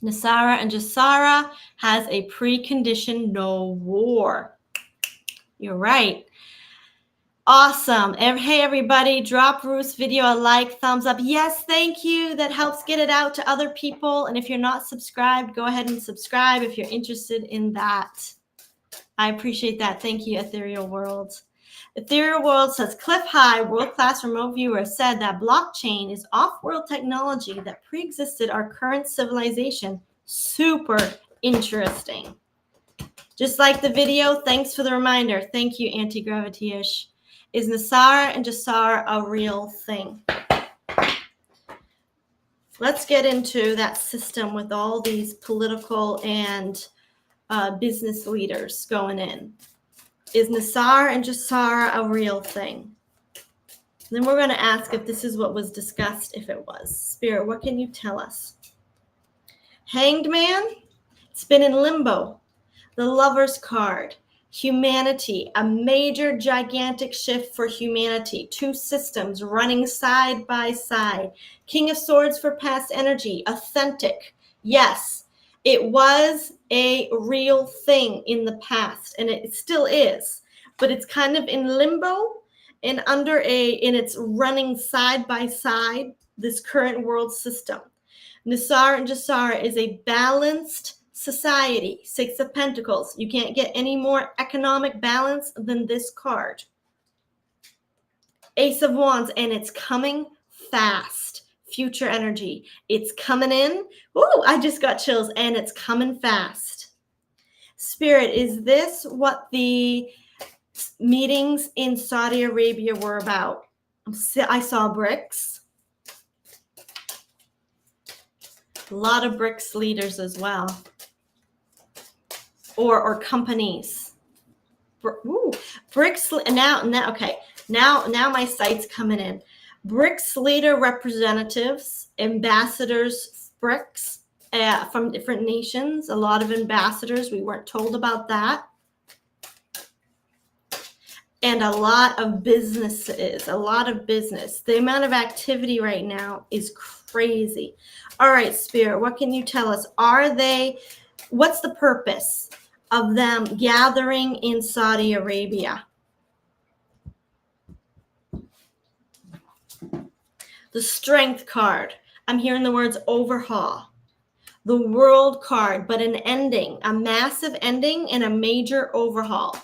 Nasara and Jasara has a precondition, no war. You're right. Awesome. Hey, everybody, drop Ruth's video a like, thumbs up. Yes, thank you. That helps get it out to other people. And if you're not subscribed, go ahead and subscribe if you're interested in that. I appreciate that. Thank you, Ethereal World. Ethereal World says, Cliff High, world-class remote viewer, said that blockchain is off-world technology that pre-existed our current civilization. Super interesting. Just like the video, thanks for the reminder. Thank you, Anti-Gravity-ish. Is Nasara and Jasara a real thing? Let's get into that system with all these political and business leaders going in. Is Nasara and Jasara a real thing? Then we're going to ask if this is what was discussed, if it was. Spirit, what can you tell us? Hanged Man, it's been in limbo. The Lover's card, humanity, a major gigantic shift for humanity. Two systems running side by side. King of Swords for past energy, authentic. Yes, it was a real thing in the past, and it still is, but it's kind of in limbo and and it's running side by side, this current world system. Nasara and Jasara is a balanced society. Six of Pentacles. You can't get any more economic balance than this card. Ace of Wands, and it's coming fast. Future energy. It's coming in. Ooh, I just got chills, and it's coming fast. Spirit, is this what the meetings in Saudi Arabia were about? I saw bricks. A lot of BRICS leaders as well, or companies. Ooh, BRICS now. Okay, now my site's coming in. BRICS leader representatives, ambassadors, BRICS from different nations. A lot of ambassadors. We weren't told about that. And a lot of businesses, a lot of business. The amount of activity right now is crazy. All right, Spirit, what can you tell us? What's the purpose of them gathering in Saudi Arabia? The Strength card. I'm hearing the words overhaul. The World card, but an ending, a massive ending and a major overhaul.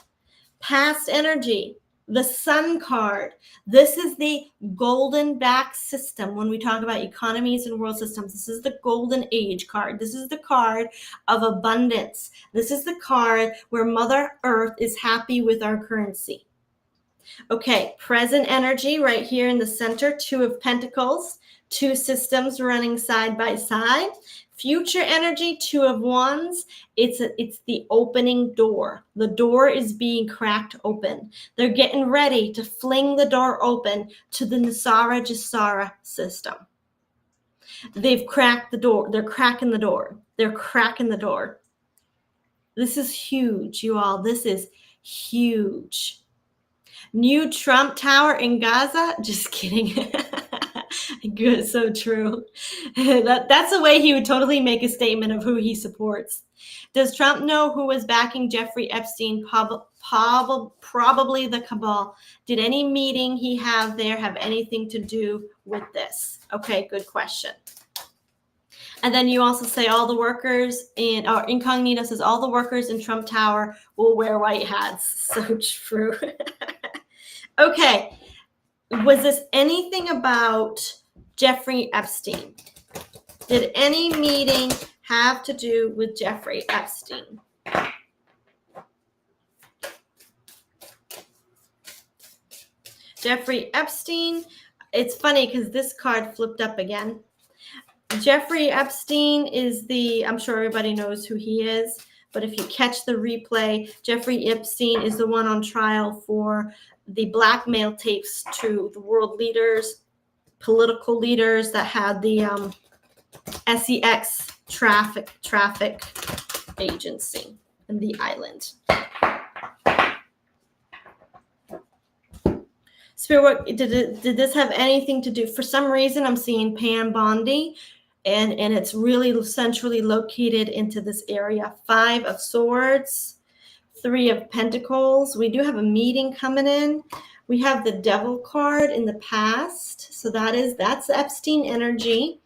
Past energy, the Sun card. This is the golden back system when we talk about economies and world systems. This is the golden age card. This is the card of abundance. This is the card where Mother Earth is happy with our currency. Okay, present energy right here in the center, Two of Pentacles, two systems running side by side. Future energy, Two of Wands, it's the opening door. The door is being cracked open. They're getting ready to fling the door open to the Nasara Jasara system. They've cracked the door. They're cracking the door. They're cracking the door. This is huge, you all. This is huge. New Trump Tower in Gaza? Just kidding. Good, so true. That's the way he would totally make a statement of who he supports. Does Trump know who was backing Jeffrey Epstein? Probably the cabal. Did any meeting he have there have anything to do with this? Okay, good question. And then you also say all the workers Incognito says all the workers in Trump Tower will wear white hats. So true. Okay, was this anything about Jeffrey Epstein? Did any meeting have to do with Jeffrey Epstein? Jeffrey Epstein, it's funny because this card flipped up again. Jeffrey Epstein is I'm sure everybody knows who he is, but if you catch the replay, Jeffrey Epstein is the one on trial for the blackmail tapes to the world leaders, political leaders that had the SEX traffic agency in the island. Spirit, did this have anything to do? For some reason, I'm seeing Pam Bondi, and it's really centrally located into this area. 5 of Swords, 3 of Pentacles. We do have a meeting coming in. We have the Devil card in the past. So that's Epstein energy.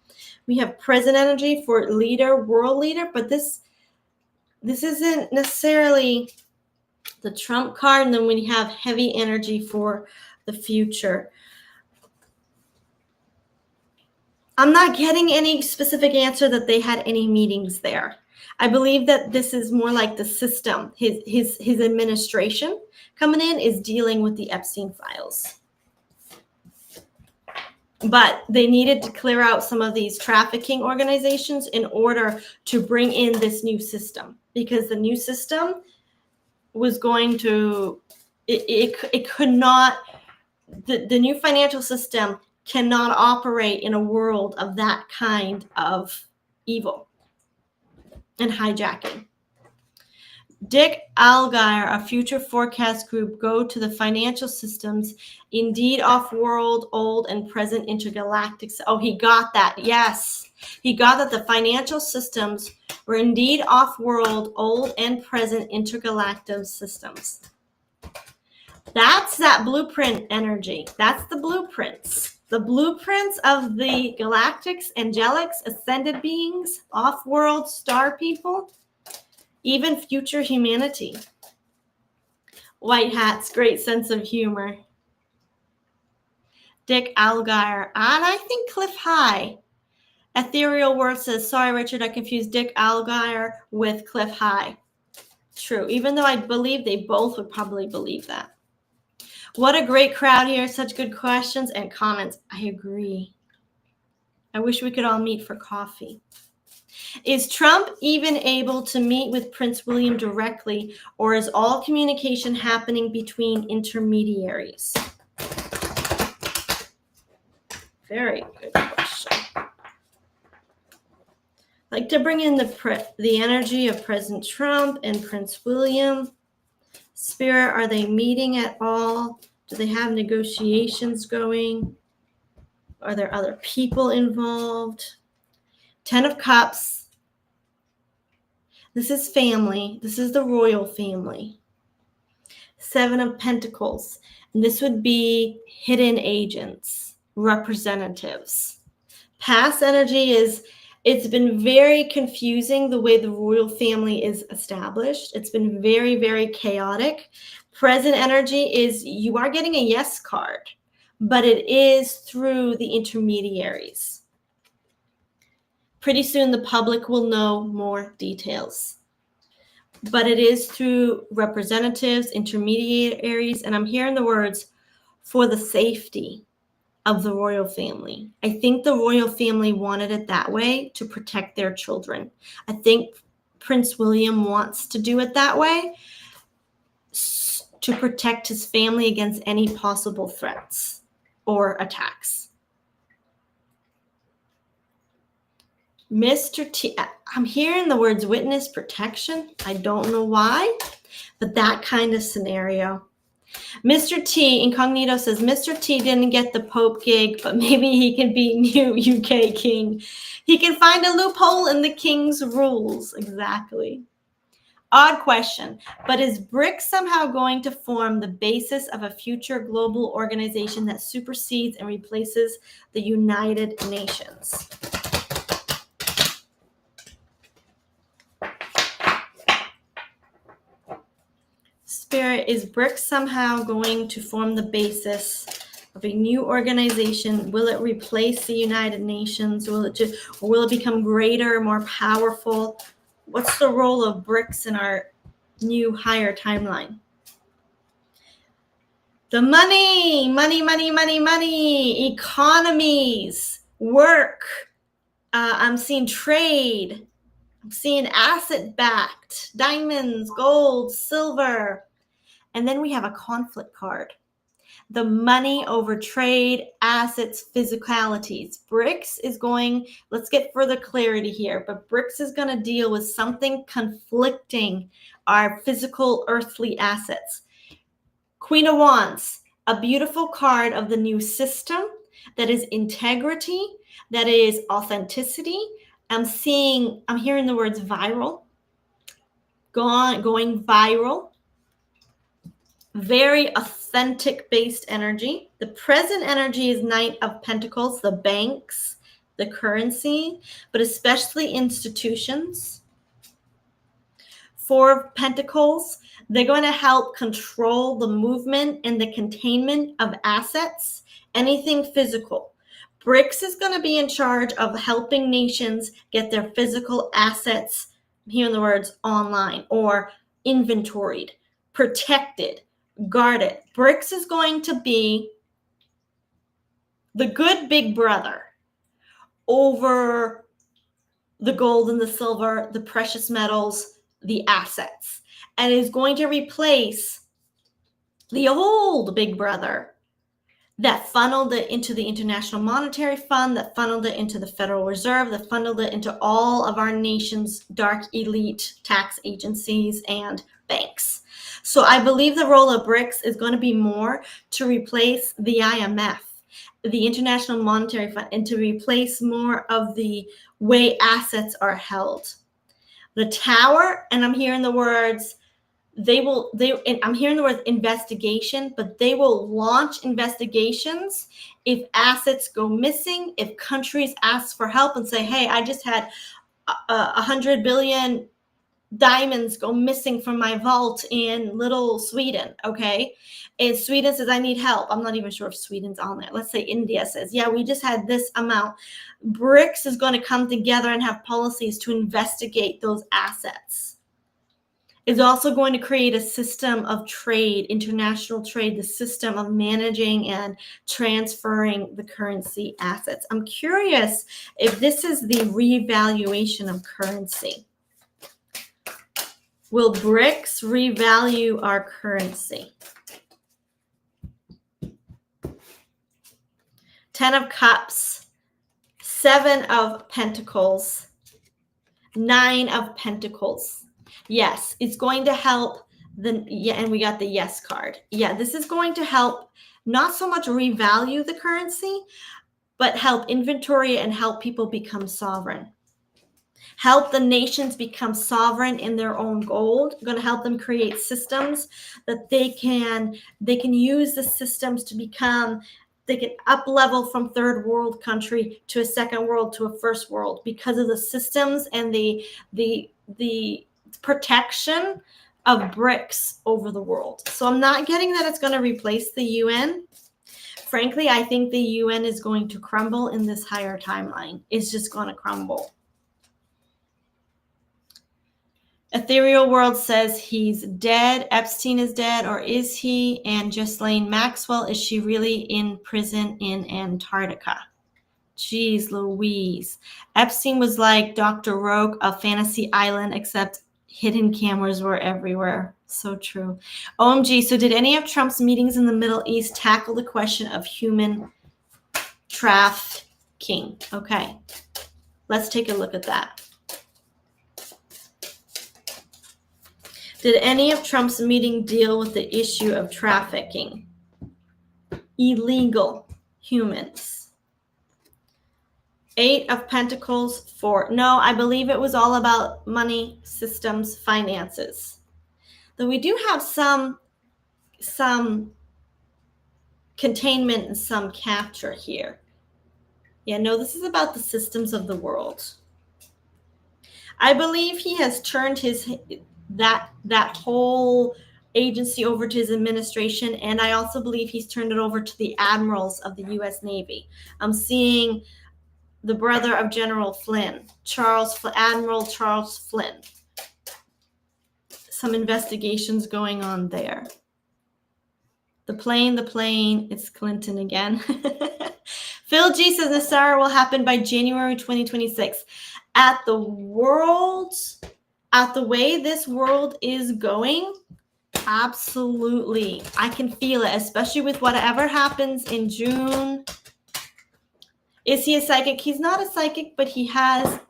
We have present energy for leader, world leader, but this isn't necessarily the Trump card. And then we have heavy energy for the future. I'm not getting any specific answer that they had any meetings there. I believe that this is more like the system. His administration coming in is dealing with the Epstein files. But they needed to clear out some of these trafficking organizations in order to bring in this new system, because the new system was going to, it could not, the new financial system cannot operate in a world of that kind of evil and hijacking. Dick Algire, a future forecast group, go to the financial systems, indeed off-world, old and present intergalactic. Oh, he got that. Yes, he got that the financial systems were indeed off-world, old and present intergalactic systems. That's that blueprint energy. That's the blueprints. The blueprints of the galactics, angelics, ascended beings, off-world star people, even future humanity. White hats, great sense of humor. Dick Algire, and I think Cliff High. Ethereal Word says, sorry, Richard, I confused Dick Algire with Cliff High. True, even though I believe they both would probably believe that. What a great crowd here. Such good questions and comments. I agree. I wish we could all meet for coffee. Is Trump even able to meet with Prince William directly, or is all communication happening between intermediaries? Very good question. I'd like to bring in the energy of President Trump and Prince William. Spirit, are they meeting at all? Do they have negotiations going? Are there other people involved? 10 of Cups. This is family. This is the royal family. 7 of Pentacles. And this would be hidden agents, representatives. Past energy it's been very confusing the way the royal family is established. It's been very, very chaotic. Present energy is you are getting a yes card, but it is through the intermediaries. Pretty soon the public will know more details. But it is through representatives, intermediaries, and I'm hearing the words for the safety of the royal family. I think the royal family wanted it that way to protect their children. I think Prince William wants to do it that way to protect his family against any possible threats or attacks. Mr. T, I'm hearing the words witness protection. I don't know why, but that kind of scenario. Mr. T, incognito, says Mr. T didn't get the Pope gig, but maybe he can be new UK king. He can find a loophole in the king's rules. Exactly. Odd question, but is BRICS somehow going to form the basis of a future global organization that supersedes and replaces the United Nations? Spirit, is BRICS somehow going to form the basis of a new organization? Will it replace the United Nations? Will it become greater, more powerful? What's the role of BRICS in our new higher timeline? The money, economies, work. I'm seeing trade. I'm seeing asset-backed, diamonds, gold, silver. And then we have a conflict card. The money over trade, assets, physicalities. BRICS is going, let's get further clarity here, but BRICS is going to deal with something conflicting our physical earthly assets. Queen of Wands, a beautiful card of the new system that is integrity, that is authenticity. I'm hearing the words viral, going viral. Very authentic based energy. The present energy is Knight of Pentacles, the banks, the currency, but especially institutions. 4 of Pentacles, they're going to help control the movement and the containment of assets, anything physical. BRICS is going to be in charge of helping nations get their physical assets, hearing the words online, or inventoried, protected, guarded. BRICS is going to be the good big brother over the gold and the silver, the precious metals, the assets, and is going to replace the old big brother that funneled it into the International Monetary Fund, that funneled it into the Federal Reserve, that funneled it into all of our nation's dark elite tax agencies and banks. So I believe the role of BRICS is going to be more to replace the IMF, the International Monetary Fund, and to replace more of the way assets are held. The Tower, and I'm hearing the words, I'm hearing the word investigation, but they will launch investigations if assets go missing, if countries ask for help and say, hey, I just had 100 billion diamonds go missing from my vault in little Sweden, okay? And Sweden says, I need help. I'm not even sure if Sweden's on there. Let's say India says, yeah, we just had this amount. BRICS is going to come together and have policies to investigate those assets. Is also going to create a system of trade, international trade, the system of managing and transferring the currency assets. I'm curious if this is the revaluation of currency. Will BRICS revalue our currency? 10 of Cups, 7 of Pentacles, 9 of Pentacles. Yes, it's going to help. And we got the yes card. Yeah, this is going to help not so much revalue the currency, but help inventory and help people become sovereign. Help the nations become sovereign in their own gold. Going to help them create systems that they can use the systems to become. They can up level from third world country to a second world to a first world because of the systems and the protection of BRICS over the world. So I'm not getting that it's going to replace the UN. Frankly, I think the UN is going to crumble in this higher timeline. It's just going to crumble. Ethereal World says he's dead. Epstein is dead, or is he? And Ghislaine Maxwell, is she really in prison in Antarctica? Jeez Louise. Epstein was like Dr. Rogue of Fantasy Island, except hidden cameras were everywhere. So true. OMG, so did any of Trump's meetings in the Middle East tackle the question of human trafficking? Okay, let's take a look at that. Did any of Trump's meeting deal with the issue of trafficking? Illegal humans. 8 of Pentacles, 4. No, I believe it was all about money, systems, finances. Though we do have some containment and some capture here. Yeah, no, this is about the systems of the world. I believe he has turned that whole agency over to his administration, and I also believe he's turned it over to the admirals of the U.S. Navy. I'm seeing the brother of General Flynn, Admiral Charles Flynn. Some investigations going on there. The plane, it's Clinton again. Phil G says Nassara will happen by January 2026. At the way this world is going, absolutely. I can feel it, especially with whatever happens in June. Is he a psychic? He's not a psychic, but he has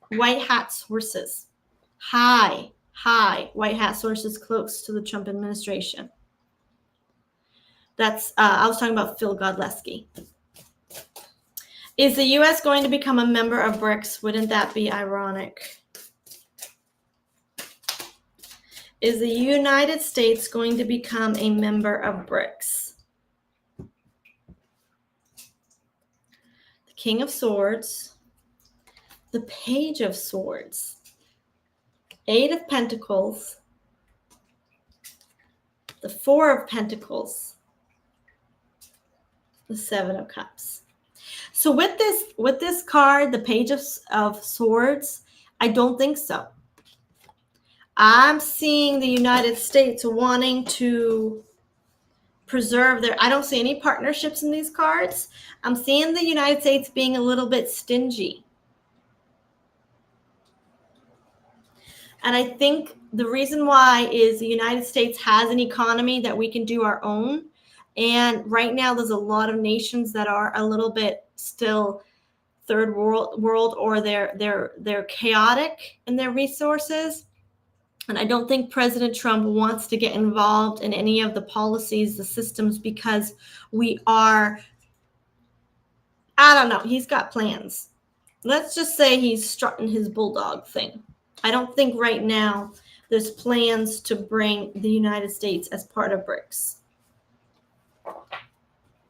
white hat sources. High white hat sources close to the Trump administration. That's I was talking about Phil Godlewski. Is the U.S. going to become a member of BRICS? Wouldn't that be ironic? Is the United States going to become a member of BRICS? The King of Swords, the Page of Swords, 8 of Pentacles, the 4 of Pentacles, the 7 of Cups. So with this card, the Page of Swords, I don't think so. I'm seeing the United States wanting to preserve I don't see any partnerships in these cards. I'm seeing the United States being a little bit stingy. And I think the reason why is the United States has an economy that we can do our own. And right now there's a lot of nations that are a little bit still third world or they're chaotic in their resources. And I don't think President Trump wants to get involved in any of the policies, the systems, because I don't know, he's got plans. Let's just say he's strutting his bulldog thing. I don't think right now there's plans to bring the United States as part of BRICS.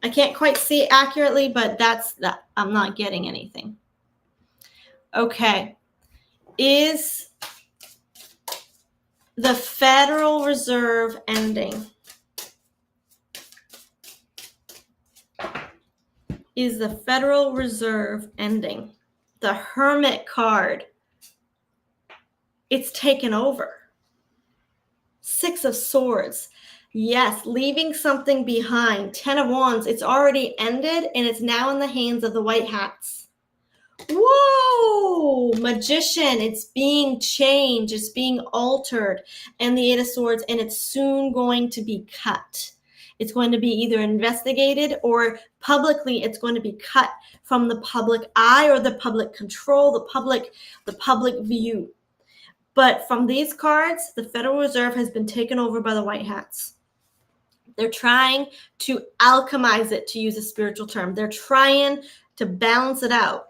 I can't quite see it accurately, but that's that. I'm not getting anything. Okay. Is the Federal Reserve ending? Is the Federal Reserve ending? The Hermit card. It's taken over. Six of Swords. Yes, leaving something behind. 10 of Wands. It's already ended and it's now in the hands of the white hats. Whoa! Magician. It's being changed. It's being altered. And the Eight of Swords. And it's soon going to be cut. It's going to be either investigated or publicly it's going to be cut from the public eye or the public control, the public view. But from these cards, the Federal Reserve has been taken over by the white hats. They're trying to alchemize it, to use a spiritual term. They're trying to balance it out.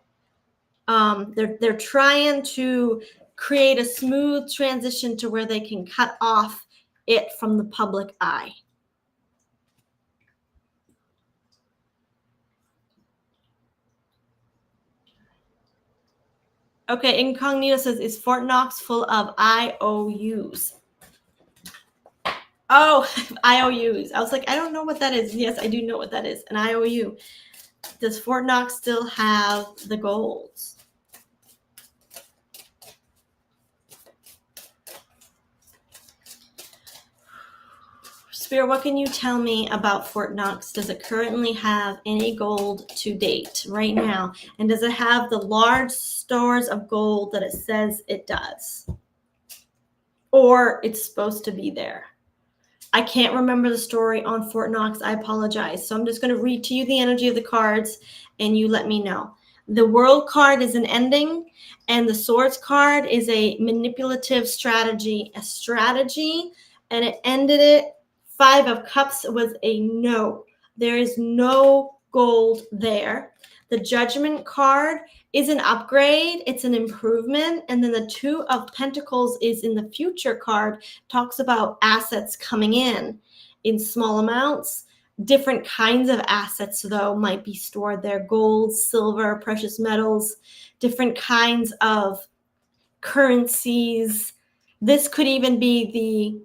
They're trying to create a smooth transition to where they can cut off it from the public eye. Okay, Incognito says, is Fort Knox full of IOUs? Oh, IOUs. I was like, I don't know what that is. Yes, I do know what that is, an IOU. Does Fort Knox still have the golds? Spirit, what can you tell me about Fort Knox? Does it currently have any gold to date right now? And does it have the large stores of gold that it says it does? Or it's supposed to be there? I can't remember the story on Fort Knox. I apologize. So I'm just going to read to you the energy of the cards and you let me know. The World card is an ending and the Swords card is a manipulative strategy, and it ended it. Five of Cups was a no. There is no gold there. The Judgment card is an upgrade. It's an improvement. And then the Two of Pentacles is in the Future card, talks about assets coming in small amounts. Different kinds of assets, though, might be stored there. Gold, silver, precious metals, different kinds of currencies. This could even be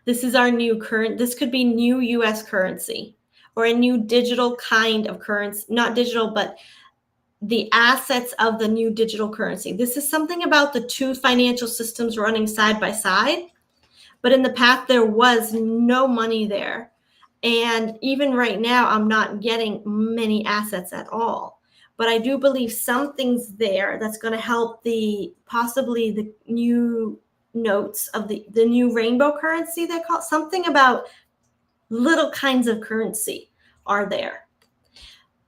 this is our new current. This could be new U.S. currency or a new digital kind of currency. Not digital, but the assets of the new digital currency. This is something about the two financial systems running side by side. But in the past, there was no money there. And even right now, I'm not getting many assets at all. But I do believe something's there that's going to help possibly the new notes of the new rainbow currency. They call it something about little kinds of currency are there.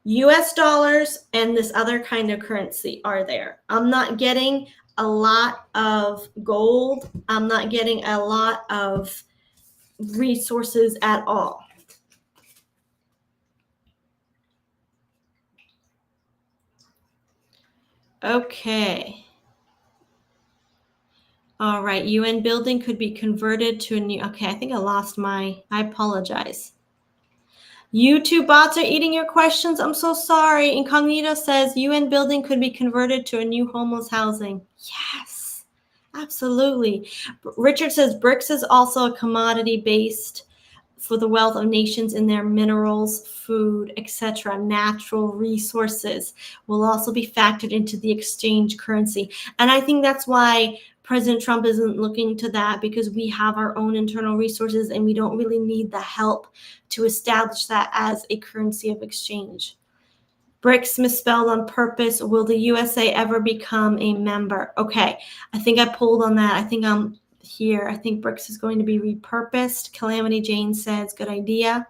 US dollars and this other kind of currency are there. I'm not getting a lot of gold. I'm not getting a lot of resources at all. Okay. All right. UN building could be converted to a new. Okay. I think I lost I apologize. YouTube bots are eating your questions. I'm so sorry. Incognito says UN building could be converted to a new homeless housing. Yes, absolutely. Richard says BRICS is also a commodity based for the wealth of nations in their minerals, food, etc. Natural resources will also be factored into the exchange currency. And I think that's why President Trump isn't looking to that, because we have our own internal resources and we don't really need the help to establish that as a currency of exchange. BRICS misspelled on purpose. Will the USA ever become a member? Okay, I think I pulled on that. I think I'm here. I think BRICS is going to be repurposed. Calamity Jane says, good idea.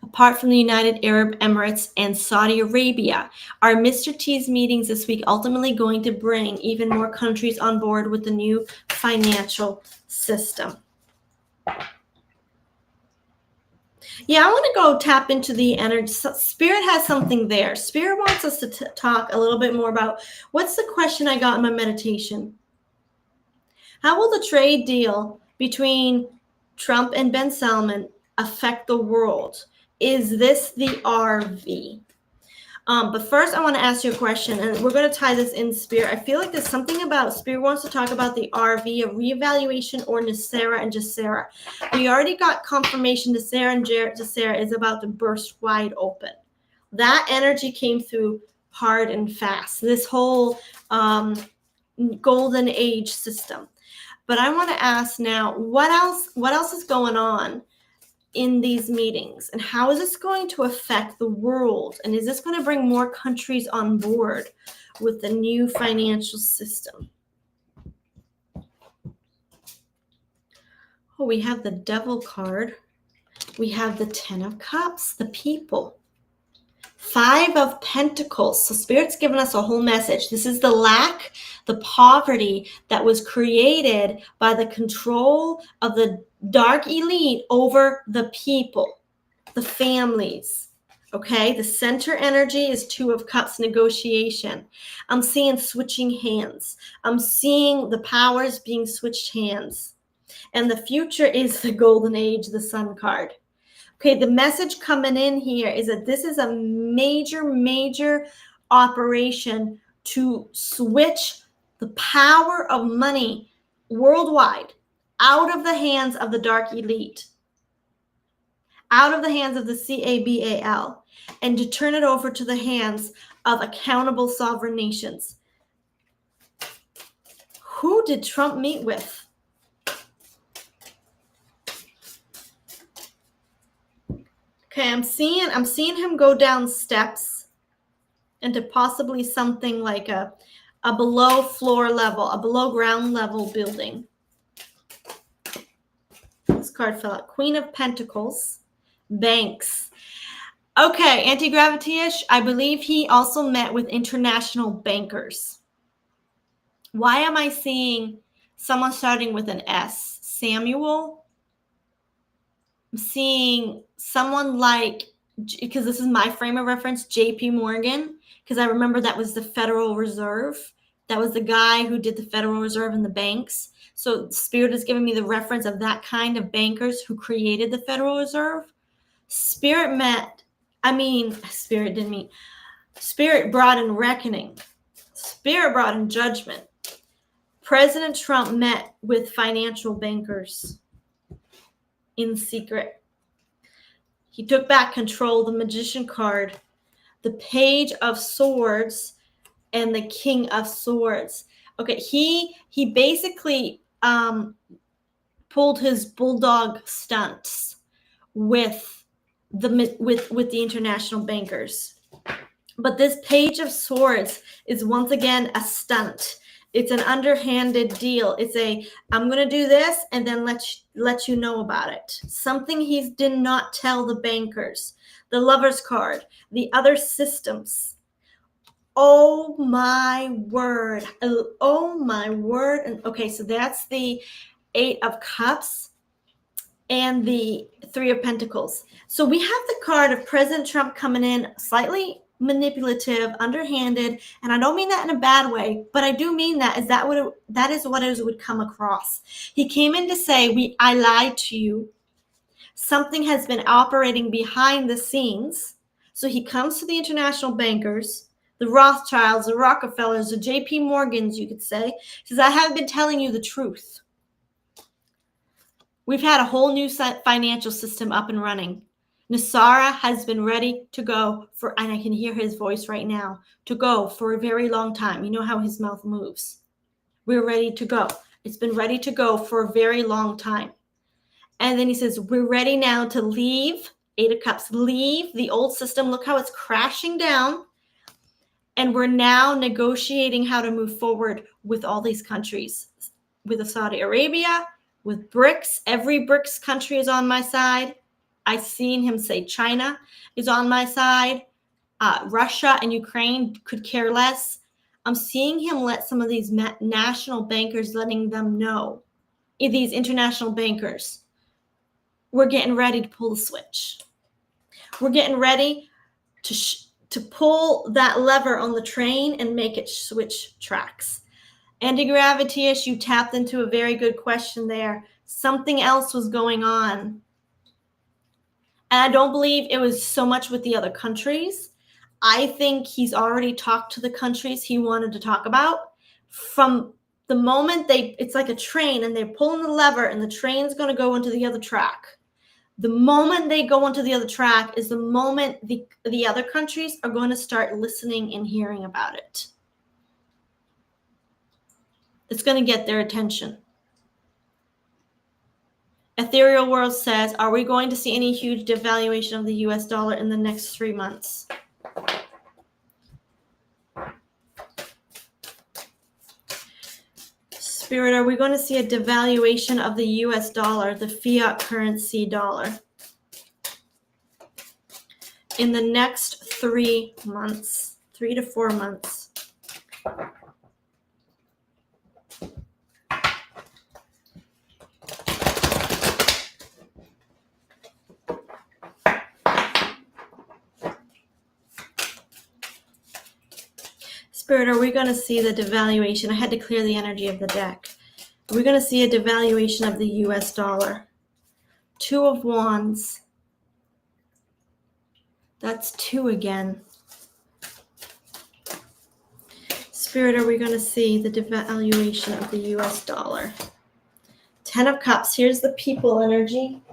Apart from the United Arab Emirates and Saudi Arabia, are Mr. T's meetings this week ultimately going to bring even more countries on board with the new financial system? Yeah, I want to go tap into the energy. Spirit has something there. Spirit wants us to talk a little bit more about what's the question I got in my meditation. How will the trade deal between Trump and Ben Salman affect the world? Is this the RV? But first, I want to ask you a question, and we're going to tie this in, Spirit. I feel like there's something about Spirit wants to talk about the RV, a reevaluation, or Nasera and Jasera. We already got confirmation Nasera and Jasera is about to burst wide open. That energy came through hard and fast. This whole golden age system. But I want to ask now, what else is going on in these meetings, and how is this going to affect the world? And is this going to bring more countries on board with the new financial system? Oh, we have the Devil card. We have the Ten of Cups, the people. Five of Pentacles. So Spirit's given us a whole message. This is the lack, the poverty that was created by the control of the dark elite over the people, the families. Okay, the center energy is Two of Cups, negotiation. I'm seeing switching hands. I'm seeing the powers being switched hands. And the future is the Golden Age, the Sun card. Okay, the message coming in here is that this is a major operation to switch the power of money worldwide out of the hands of the dark elite, out of the hands of the CABAL, and to turn it over to the hands of accountable sovereign nations. Who did Trump meet with? Okay, I'm seeing him go down steps into possibly something like a below floor level, a below ground level building. This card fell out. Queen of Pentacles, banks. Okay, anti-gravity-ish, I believe he also met with international bankers. Why am I seeing someone starting with an S? Samuel? I'm seeing someone like, because this is my frame of reference, JP Morgan, because I remember that was the Federal Reserve. That was the guy who did the Federal Reserve and the banks. So Spirit is giving me the reference of that kind of bankers who created the Federal Reserve. Spirit brought in reckoning. Spirit brought in judgment. President Trump met with financial bankers in secret. He took back control, the Magician card, the Page of Swords, and the King of Swords. Okay, he basically pulled his bulldog stunts with the international bankers. But this Page of Swords is once again a stunt. It's an underhanded deal. It's I'm going to do this and then let you know about it. Something he did not tell the bankers. The Lover's card, the other systems. Oh my word. Oh my word. And okay, so that's the Eight of Cups and the Three of Pentacles. So we have the card of President Trump coming in slightly manipulative, underhanded, and I don't mean that in a bad way, but I do mean that is what it would come across. He came in to say, I lied to you. Something has been operating behind the scenes. So he comes to the international bankers, the Rothschilds, the Rockefellers, the JP Morgans, you could say. He says, I haven't been telling you the truth. We've had a whole new financial system up and running. Nasara has been ready to go and I can hear his voice right now, to go for a very long time. You know how his mouth moves. We're ready to go. It's been ready to go for a very long time. And then he says, we're ready now to leave, Eight of Cups, leave the old system. Look how it's crashing down. And we're now negotiating how to move forward with all these countries, with Saudi Arabia, with BRICS. Every BRICS country is on my side. I've seen him say China is on my side. Russia and Ukraine could care less. I'm seeing him let some of these national bankers, letting them know, these international bankers, we're getting ready to pull the switch. We're getting ready to pull that lever on the train and make it switch tracks. Anti-gravity-ish, you tapped into a very good question there. Something else was going on. And I don't believe it was so much with the other countries. I think he's already talked to the countries he wanted to talk about. From the moment it's like a train and they're pulling the lever and the train's going to go into the other track. The moment they go onto the other track is the moment the other countries are going to start listening and hearing about it. It's going to get their attention. Ethereal World says, are we going to see any huge devaluation of the US dollar in the next 3 months? Spirit, are we going to see a devaluation of the US dollar, the fiat currency dollar, in the next 3 months, 3 to 4 months? Spirit, are we going to see the devaluation? I had to clear the energy of the deck. Are we going to see a devaluation of the US dollar? 2 of Wands. That's 2 again. Spirit, are we going to see the devaluation of the US dollar? 10 of Cups. Here's the people energy.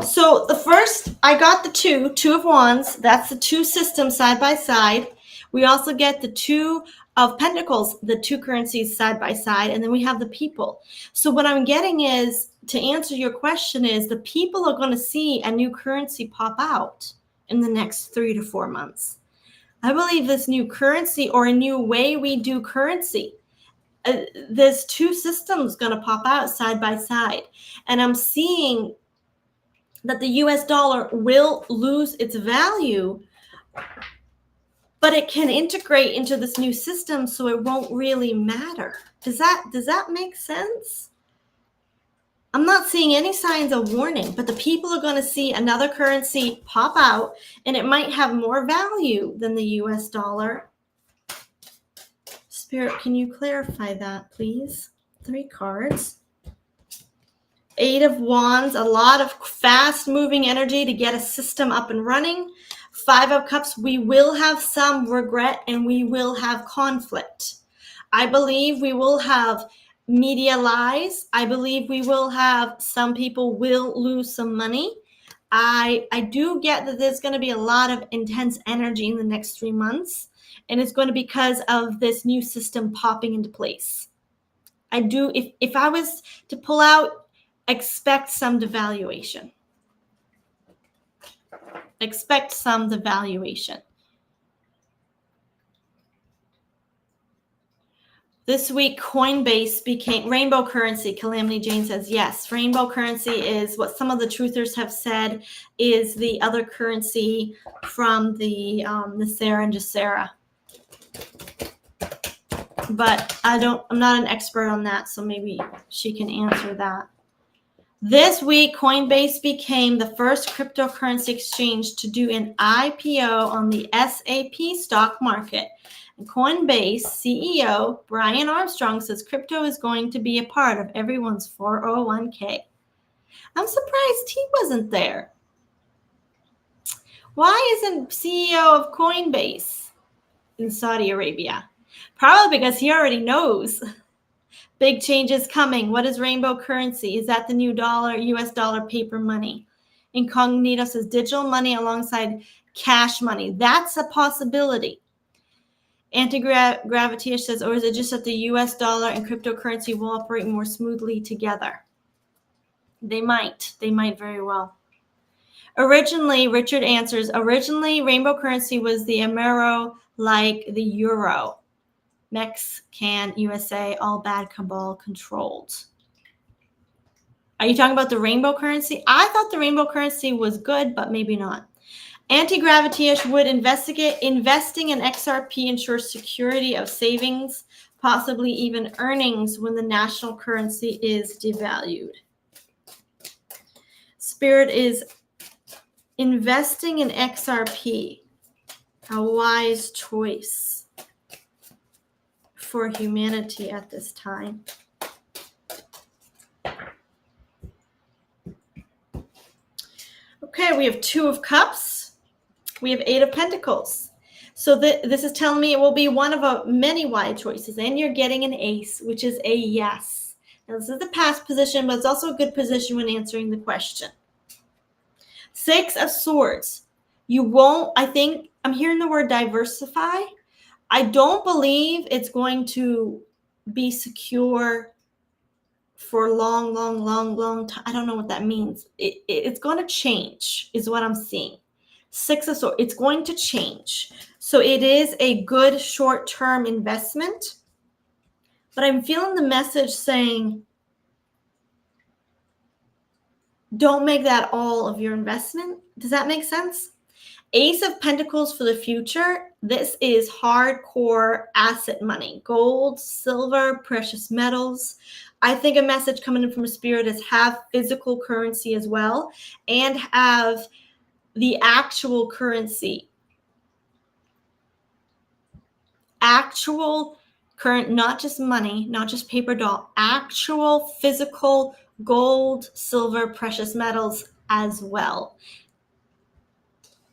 So the first, I got the 2 of Wands. That's the 2 systems side by side. We also get the 2 of Pentacles, the 2 currencies side by side, and then we have the people. So what I'm getting is, to answer your question, is the people are going to see a new currency pop out in the next 3 to 4 months. I believe this new currency, or a new way we do currency, there's 2 systems going to pop out side by side. And I'm seeing that the US dollar will lose its value, but it can integrate into this new system, so it won't really matter. Does that make sense? I'm not seeing any signs of warning, but the people are going to see another currency pop out, and it might have more value than the US dollar. Spirit, can you clarify that, please? 3 cards. 8 of Wands, a lot of fast-moving energy to get a system up and running. 5 of Cups, we will have some regret and we will have conflict. I believe we will have media lies. I believe we will have, some people will lose some money. I do get that there's going to be a lot of intense energy in the next 3 months, and it's going to be because of this new system popping into place. I do, if I was to pull out, expect some devaluation. Expect some devaluation. This week, Coinbase became rainbow currency. Calamity Jane says, yes, rainbow currency is what some of the truthers have said is the other currency from the Sarah and Jacera. But I'm not an expert on that, so maybe she can answer that. This week, Coinbase became the first cryptocurrency exchange to do an IPO on the SAP stock market. And Coinbase CEO Brian Armstrong says crypto is going to be a part of everyone's 401k. I'm surprised he wasn't there. Why isn't CEO of Coinbase in Saudi Arabia? Probably because he already knows. Big changes coming. What is rainbow currency? Is that the new dollar, US dollar paper money? Incognito says digital money alongside cash money. That's a possibility. Anti-Gravitish says, or is it just that the US dollar and cryptocurrency will operate more smoothly together? They might very well. Originally, Richard answers, rainbow currency was the Amero, like the euro. Mex, Can, USA, all bad cabal controlled. Are you talking about the rainbow currency? I thought the rainbow currency was good, but maybe not. Anti-Gravitish would investigate investing in XRP ensures security of savings, possibly even earnings when the national currency is devalued. Spirit is investing in XRP, a wise choice for humanity at this time. Okay, we have 2 of Cups. We have 8 of Pentacles. So this is telling me it will be one of many wide choices, and you're getting an ace, which is a yes. Now, this is the past position, but it's also a good position when answering the question. 6 of Swords. You won't, I think, I'm hearing the word diversify. I don't believe it's going to be secure for a long time. I don't know what that means. It's going to change is what I'm seeing. Six of Swords, it's going to change. So it is a good short-term investment, but I'm feeling the message saying, don't make that all of your investment. Does that make sense? Ace of Pentacles for the future. This is hardcore asset money, gold, silver, precious metals. I think a message coming in from a spirit is have physical currency as well, and have the actual currency, actual current, not just money, not just paper doll, actual physical gold, silver, precious metals as well.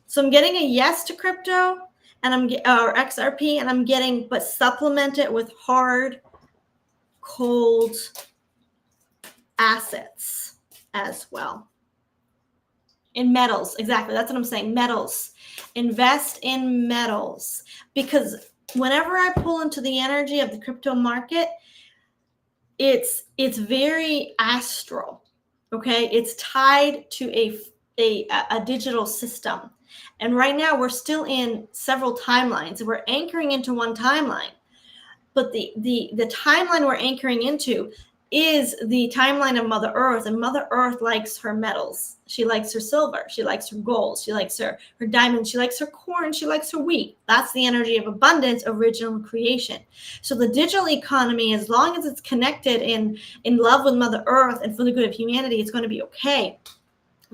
So I'm getting a yes to crypto, and or XRP, and I'm getting, but supplement it with hard, cold assets as well. In metals, exactly. That's what I'm saying. Metals. Invest in metals, because whenever I pull into the energy of the crypto market, it's very astral. Okay, it's tied to a digital system. And right now we're still in several timelines. We're anchoring into one timeline, but the timeline we're anchoring into is the timeline of Mother Earth, and Mother Earth likes her metals. She likes her silver. She likes her gold. She likes her diamonds. She likes her corn. She likes her wheat. That's the energy of abundance, original creation. So the digital economy, as long as it's connected in love with Mother Earth and for the good of humanity, it's going to be okay.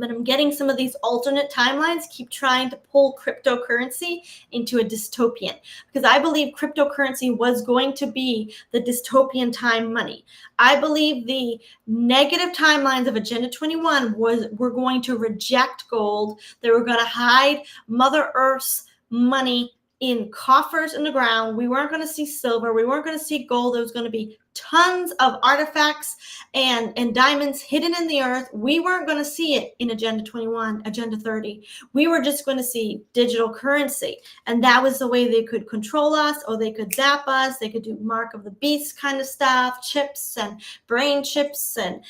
But I'm getting some of these alternate timelines keep trying to pull cryptocurrency into a dystopian, because I believe cryptocurrency was going to be the dystopian time money. I believe the negative timelines of Agenda 21 were going to reject gold. They were going to hide Mother Earth's money in coffers in the ground. We weren't going to see silver. We weren't going to see gold. There was going to be tons of artifacts and diamonds hidden in the earth. We weren't going to see it in Agenda 21, Agenda 30. We were just going to see digital currency. And that was the way they could control us, or they could zap us. They could do mark of the beast kind of stuff, chips and brain chips and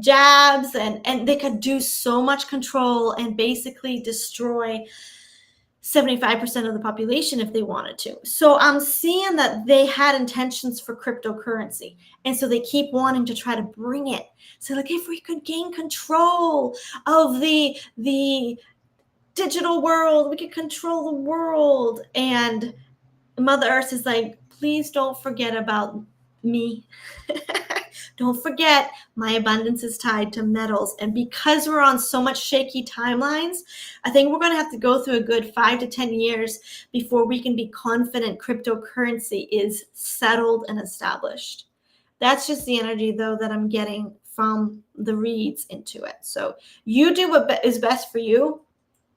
jabs. And they could do so much control and basically destroy 75% of the population if they wanted to. So I'm seeing that they had intentions for cryptocurrency. And so they keep wanting to try to bring it. So like, if we could gain control of the digital world, we could control the world. And Mother Earth is like, please don't forget about me. Don't forget, my abundance is tied to metals. And because we're on so much shaky timelines, I think we're going to have to go through a good 5 to 10 years before we can be confident cryptocurrency is settled and established. That's just the energy, though, that I'm getting from the reads into it. So you do what is best for you,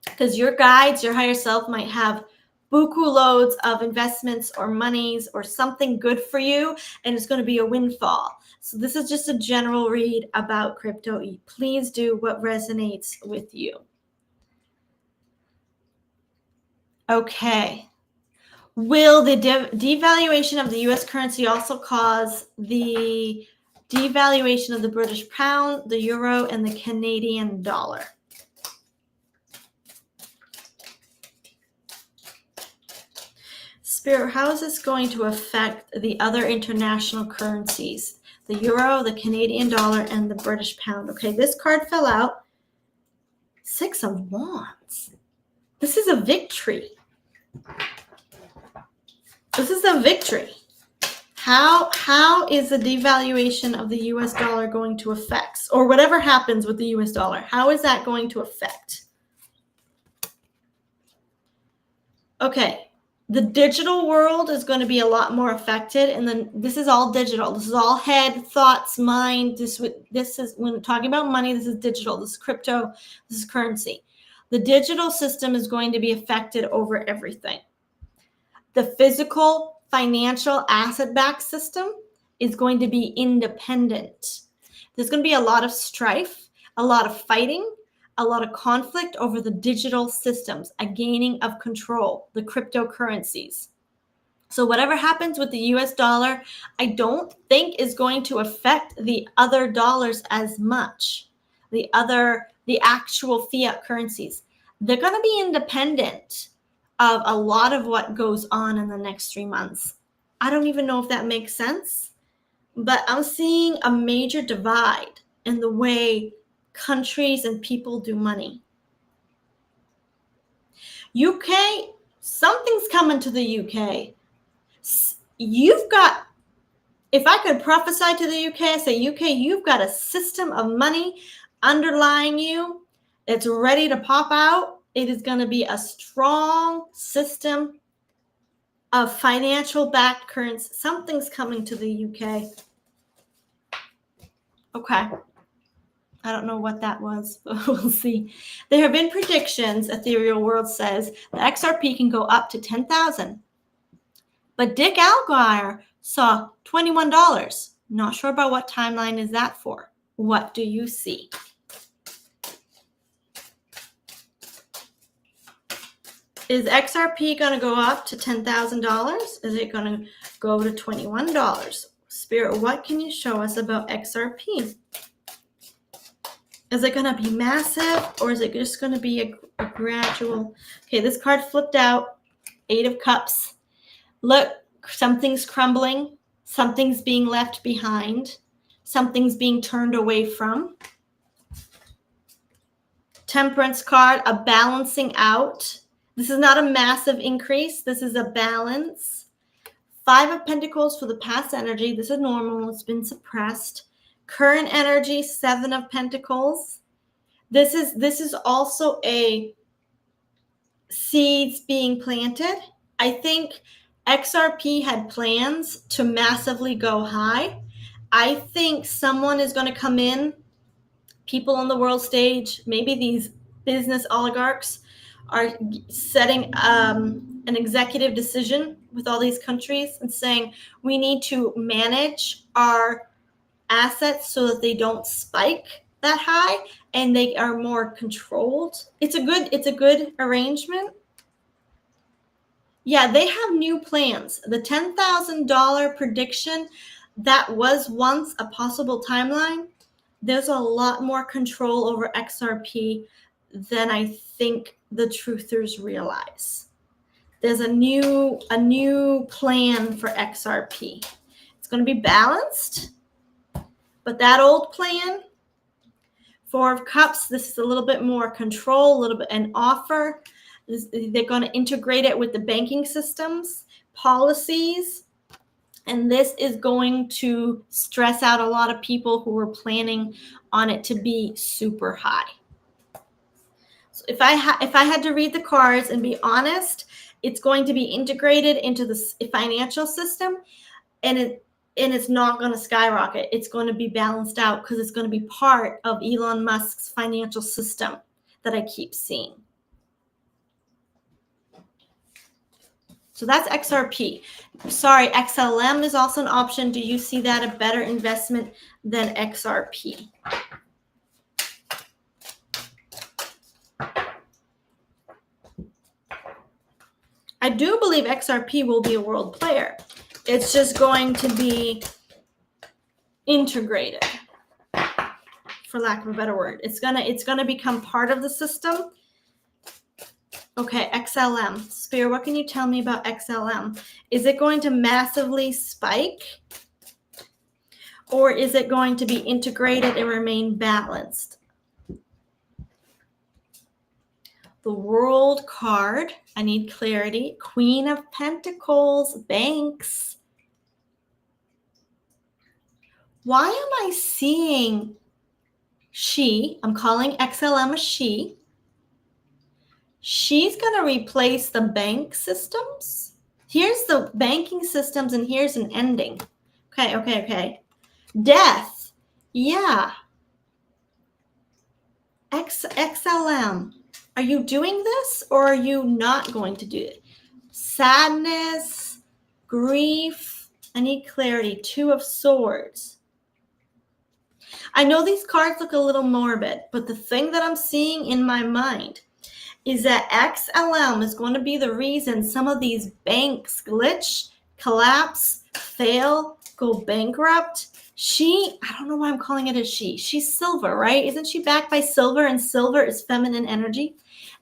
because your guides, your higher self, might have buku loads of investments or monies or something good for you, and it's going to be a windfall. So this is just a general read about crypto. Please do what resonates with you. Okay. Will the devaluation of the U.S. currency also cause the devaluation of the British pound, the euro, and the Canadian dollar? Spirit, how is this going to affect the other international currencies? The euro, the Canadian dollar, and the British pound. Okay, this card fell out. 6 of Wands. This is a victory. This is a victory. How is the devaluation of the US dollar going to affect, or whatever happens with the US dollar, how is that going to affect? Okay. The digital world is going to be a lot more affected. And then this is all digital. This is all head, thoughts, mind. This is, when talking about money, this is digital. This is crypto. This is currency. The digital system is going to be affected over everything. The physical, financial, asset-backed system is going to be independent. There's going to be a lot of strife, a lot of fighting, a lot of conflict over the digital systems, a gaining of control, the cryptocurrencies. So whatever happens with the US dollar, I don't think is going to affect the other dollars as much. The actual fiat currencies. They're going to be independent of a lot of what goes on in the next 3 months. I don't even know if that makes sense, but I'm seeing a major divide in the way countries and people do money. UK, something's coming to the UK. You've got, if I could prophesy to the UK, I say, UK, you've got a system of money underlying you. It's ready to pop out. It is going to be a strong system of financial backed currency. Something's coming to the UK. Okay. I don't know what that was, but we'll see. There have been predictions, Ethereal World says, the XRP can go up to 10,000. But Dick Alguire saw $21. Not sure about what timeline is that for. What do you see? Is XRP going to go up to $10,000? Is it going to go to $21? Spirit, what can you show us about XRP? Is it going to be massive, or is it just going to be a gradual? Okay, this card flipped out. 8 of Cups. Look, something's crumbling. Something's being left behind. Something's being turned away from. Temperance card, a balancing out. This is not a massive increase. This is a balance. 5 of Pentacles for the past energy. This is normal. It's been suppressed. Current energy, 7 of Pentacles. This is also a seeds being planted. I think XRP had plans to massively go high. I think someone is going to come in, people on the world stage, maybe these business oligarchs are setting an executive decision with all these countries and saying, we need to manage our assets so that they don't spike that high and they are more controlled. It's a good arrangement. Yeah, they have new plans. The $10,000 prediction, that was once a possible timeline. There's a lot more control over XRP than I think the truthers realize. There's a new plan for XRP. It's going to be balanced, but that old plan, 4 of Cups, this is a little bit more control, a little bit an offer. They're going to integrate it with the banking systems, policies, and this is going to stress out a lot of people who were planning on it to be super high. So if I had to read the cards and be honest, it's going to be integrated into the financial system, and it's not going to skyrocket. It's going to be balanced out because it's going to be part of Elon Musk's financial system that I keep seeing. So that's XRP. Sorry, XLM is also an option. Do you see that a better investment than XRP? I do believe XRP will be a world player. It's just going to be integrated, for lack of a better word. It's gonna become part of the system. Okay, XLM. Spear, what can you tell me about XLM? Is it going to massively spike? Or is it going to be integrated and remain balanced? The World card, I need clarity. Queen of Pentacles, banks. Why am I seeing she? I'm calling XLM a she. She's going to replace the bank systems. Here's the banking systems and here's an ending. Okay. Death. Yeah. XLM. Are you doing this or are you not going to do it? Sadness, grief. I need clarity. 2 of Swords. I know these cards look a little morbid, but the thing that I'm seeing in my mind is that XLM is going to be the reason some of these banks glitch collapse, fail, go bankrupt. I don't know why I'm calling it a she. She's silver, right? Isn't she backed by silver? And silver is feminine energy.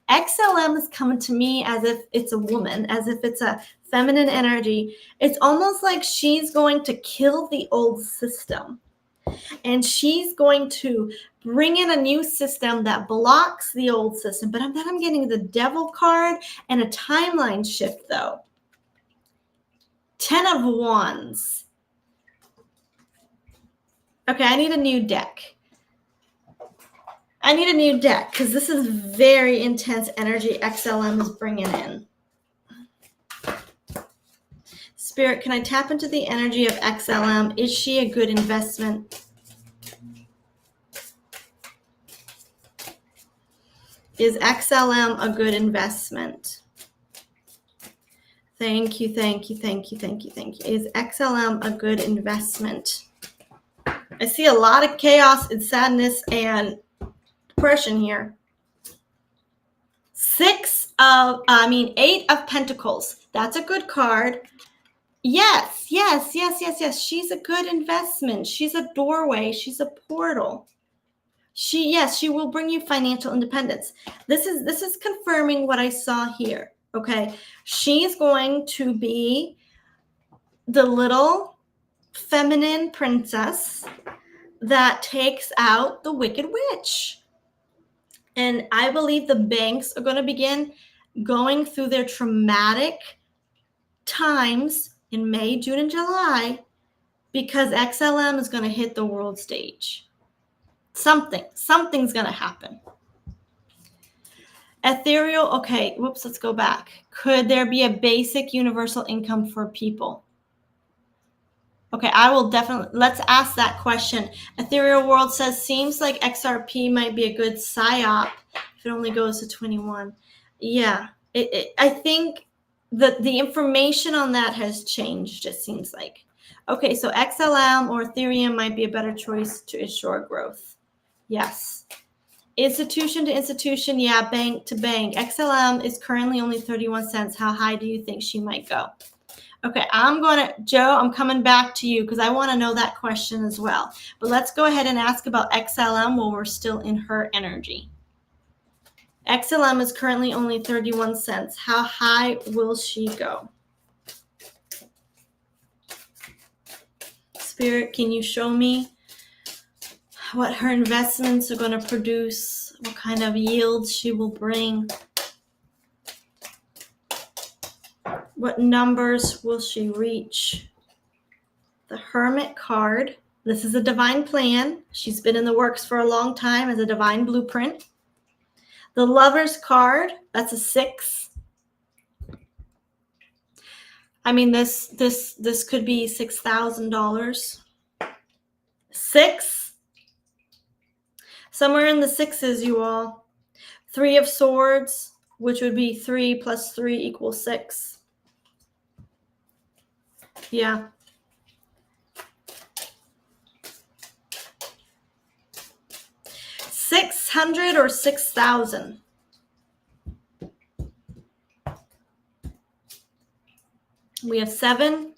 XLM is coming to me as if it's a woman, as if it's a feminine energy. It's almost like she's going to kill the old system. And she's going to bring in a new system that blocks the old system. But then I'm getting the devil card and a timeline shift, though. 10 of Wands. Okay, I need a new deck. I need a new deck because this is very intense energy XLM is bringing in. Spirit, can I tap into the energy of XLM? Is she a good investment? Is XLM a good investment? Thank you, thank you, thank you, thank you, thank you. Is XLM a good investment? I see a lot of chaos and sadness and depression here. 8 of Pentacles. That's a good card. Yes. She's a good investment. She's a doorway. She's a portal. She will bring you financial independence. This is confirming what I saw here. Okay. She's going to be the little feminine princess that takes out the wicked witch. And I believe the banks are going to begin going through their traumatic times in May, June, and July because XLM is going to hit the world stage. Something's going to happen. Ethereal, okay, whoops, let's go back. Could there be a basic universal income for people? Okay, I will definitely, let's ask that question. Ethereal World says, seems like XRP might be a good PSYOP if it only goes to 21. Yeah, I think that the information on that has changed, it seems like. Okay, so XLM or Ethereum might be a better choice to ensure growth. Yes. Institution to institution, yeah, bank to bank. XLM is currently only 31 cents. How high do you think she might go? Okay, Joe, I'm coming back to you because I want to know that question as well. But let's go ahead and ask about XLM while we're still in her energy. XLM is currently only 31 cents. How high will she go? Spirit, can you show me what her investments are going to produce? What kind of yields she will bring? What numbers will she reach? The Hermit card. This is a divine plan. She's been in the works for a long time as a divine blueprint. The Lover's card. That's a 6. I mean, this could be $6,000. 6. Somewhere in the 6s, you all. 3 of Swords, which would be 3 plus 3 equals 6. Yeah. $600 or $6,000. We have 7.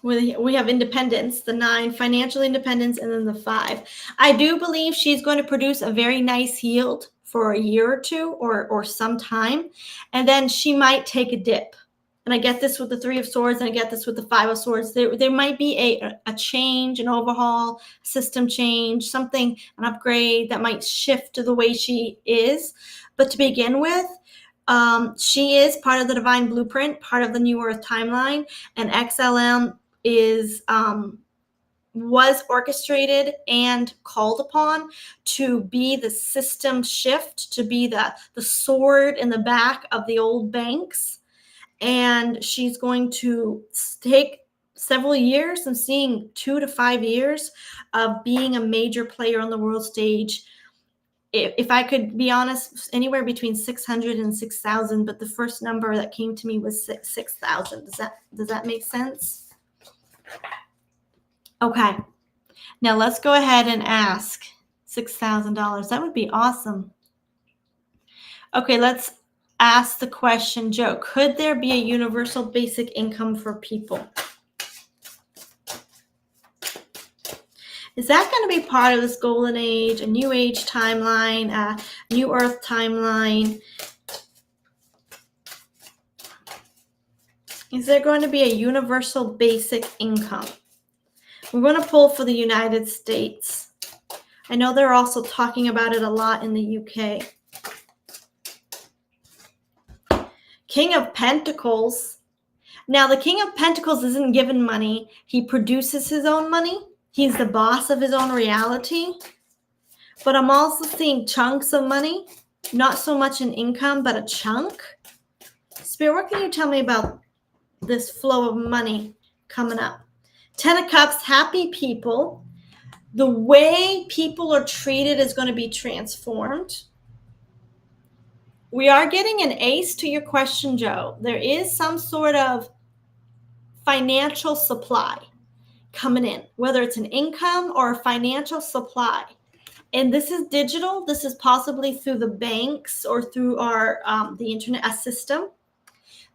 We have independence, the 9, financial independence, and then the 5. I do believe she's going to produce a very nice yield for a year or two or some time, and then she might take a dip. And I get this with the 3 of Swords, and I get this with the 5 of Swords. There might be a change, an overhaul, system change, something, an upgrade that might shift to the way she is. But to begin with, she is part of the divine blueprint, part of the New Earth timeline, and XLM was orchestrated and called upon to be the system shift, to be the sword in the back of the old banks. And she's going to take several years. I'm seeing 2 to 5 years of being a major player on the world stage. If I could be honest, anywhere between 600 and 6,000, but the first number that came to me was 6,000. Does that make sense? Okay. Now let's go ahead and ask $6,000. That would be awesome. Okay, let's ask the question, Joe, could there be a universal basic income for people? Is that going to be part of this golden age, a new age timeline, a new earth timeline? Is there going to be a universal basic income? We're going to pull for the United States. I know they're also talking about it a lot in the UK. King of Pentacles. Now, the King of Pentacles isn't given money. He produces his own money. He's the boss of his own reality. But I'm also seeing chunks of money. Not so much an income, but a chunk. Spirit, what can you tell me about this flow of money coming up? 10 of Cups, happy people. The way people are treated is going to be transformed. We are getting an ace to your question, Joe. There is some sort of financial supply coming in, whether it's an income or a financial supply. And this is digital. This is possibly through the banks or through our the internet system.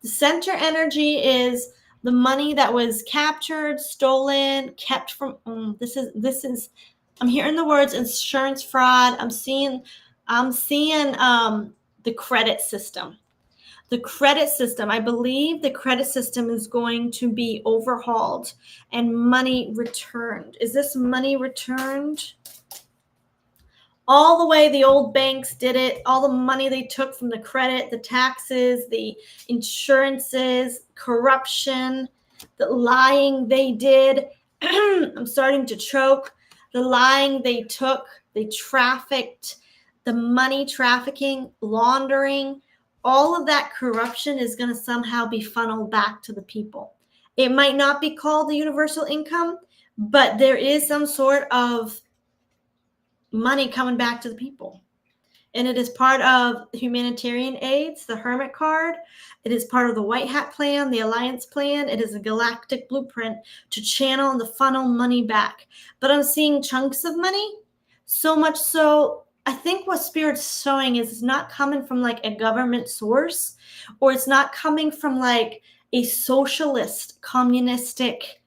The center energy is the money that was captured, stolen, kept from. This is. I'm hearing the words insurance fraud. I'm seeing the credit system. The credit system, I believe the credit system is going to be overhauled and money returned. Is this money returned? All the way the old banks did it, all the money they took from the credit, the taxes, the insurances, corruption, the lying they did. I'm starting to choke. The lying they took, they trafficked, the money trafficking, laundering, all of that corruption is going to somehow be funneled back to the people. It might not be called the universal income, but there is some sort of money coming back to the people. And it is part of humanitarian aids, the Hermit card. It is part of the White Hat plan, the Alliance plan. It is a galactic blueprint to channel and to funnel money back. But I'm seeing chunks of money, so much so I think what Spirit's showing is it's not coming from like a government source, or it's not coming from like a socialist, communistic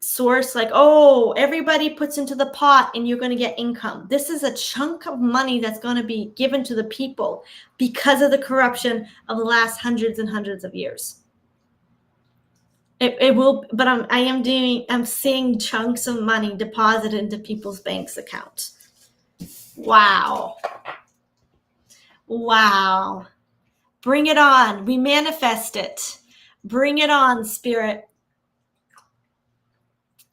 source, like, oh, everybody puts into the pot and you're going to get income. This is a chunk of money that's going to be given to the people because of the corruption of the last hundreds and hundreds of years. It will, but I'm seeing chunks of money deposited into people's banks accounts. Wow. Bring it on. We manifest it. Bring it on, Spirit.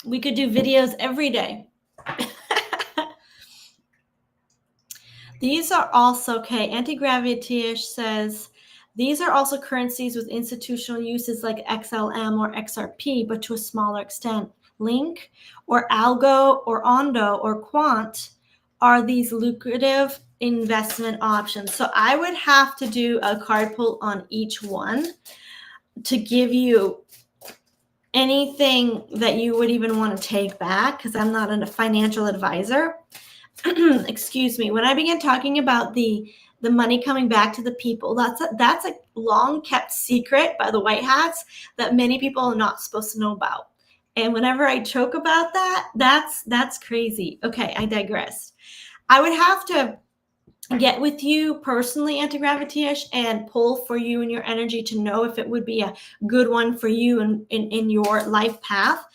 We could do videos every day. These are also, okay, Anti-Gravity says, these are also currencies with institutional uses like XLM or XRP, but to a smaller extent. Link or Algo or Ondo or Quant are these lucrative investment options. So I would have to do a card pull on each one to give you anything that you would even want to take back, because I'm not a financial advisor. Excuse me. When I began talking about the money coming back to the people, that's a long kept secret by the White Hats that many people are not supposed to know about. And whenever I choke about that, that's crazy. Okay, I digress. I would have to get with you personally, Anti-Gravity-ish, and pull for you and your energy to know if it would be a good one for you in your life path.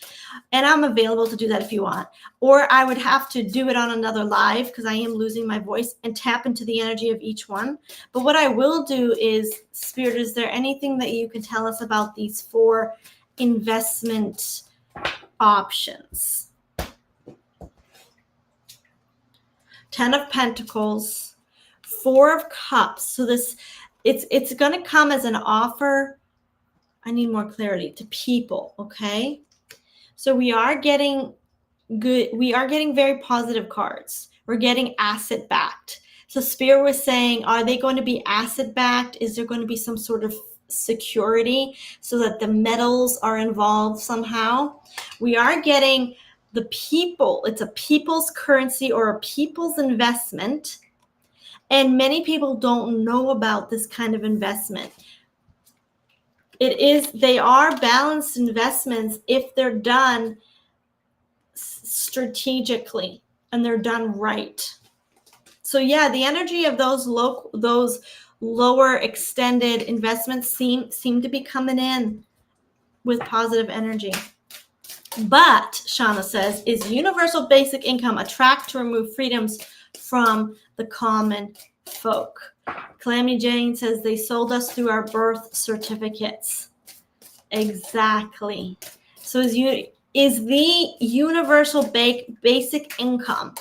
And I'm available to do that if you want. Or I would have to do it on another live because I am losing my voice and tap into the energy of each one. But what I will do is, Spirit, is there anything that you can tell us about these 4 investment options? 10 of Pentacles, 4 of Cups. So this, it's going to come as an offer. I need more clarity to people. Okay. So we are getting good. We are getting very positive cards. We're getting asset backed. So Spirit was saying, are they going to be asset backed? Is there going to be some sort of security so that the metals are involved somehow? We are getting the people. It's a people's currency or a people's investment. And many people don't know about this kind of investment. They are balanced investments if they're done strategically and they're done right. So yeah, the energy of those lower extended investments seem to be coming in with positive energy. But Shauna says, is universal basic income a track to remove freedoms from the common folk? Calamity Jane says they sold us through our birth certificates. Exactly. So is the universal basic income,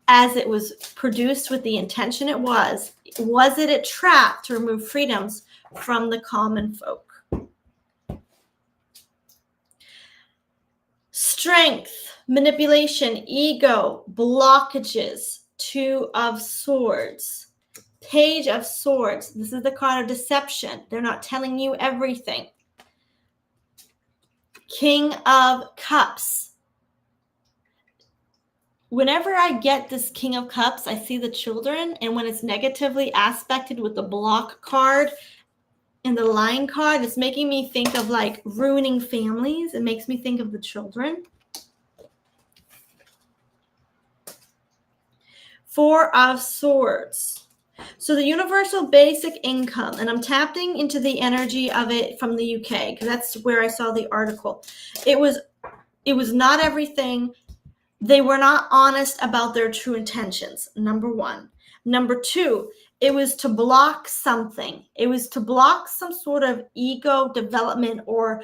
as it was produced with the intention it was it a trap to remove freedoms from the common folk? Strength, manipulation, ego, blockages, 2 of Swords, Page of Swords. This is the card of deception. They're not telling you everything. King of Cups. Whenever I get this King of Cups, I see the children, and when it's negatively aspected with the block card and the Lion card, it's making me think of like ruining families. It makes me think of the children. 4 of Swords. So the universal basic income, and I'm tapping into the energy of it from the UK because that's where I saw the article. It was not everything. They were not honest about their true intentions, number 1. Number 2, it was to block something. It was to block some sort of ego development or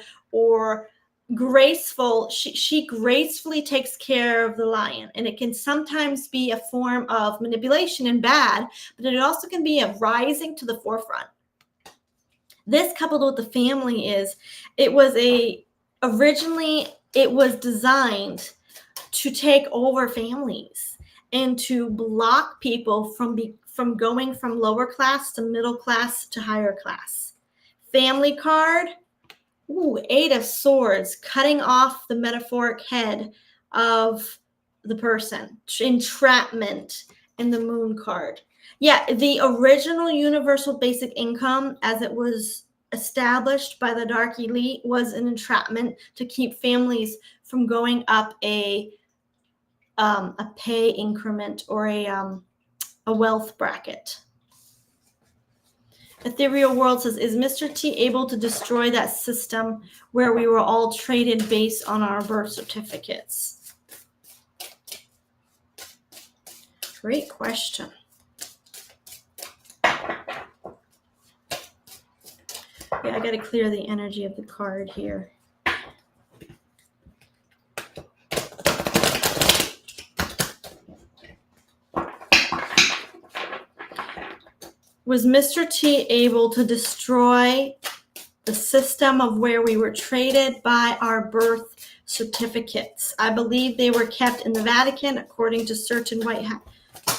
graceful. She gracefully takes care of the lion, and it can sometimes be a form of manipulation and bad, but it also can be a rising to the forefront. This, coupled with the family, originally it was designed to take over families and to block people from going from lower class to middle class to higher class. Family card. 8 of Swords, cutting off the metaphoric head of the person. Entrapment in the Moon card. Yeah, the original universal basic income, as it was established by the Dark Elite, was an entrapment to keep families from going up a pay increment or a wealth bracket. Ethereal World says, is Mr. T able to destroy that system where we were all traded based on our birth certificates? Great question. Yeah, I got to clear the energy of the card here. Was Mr. T able to destroy the system of where we were traded by our birth certificates? I believe they were kept in the Vatican, according to certain White House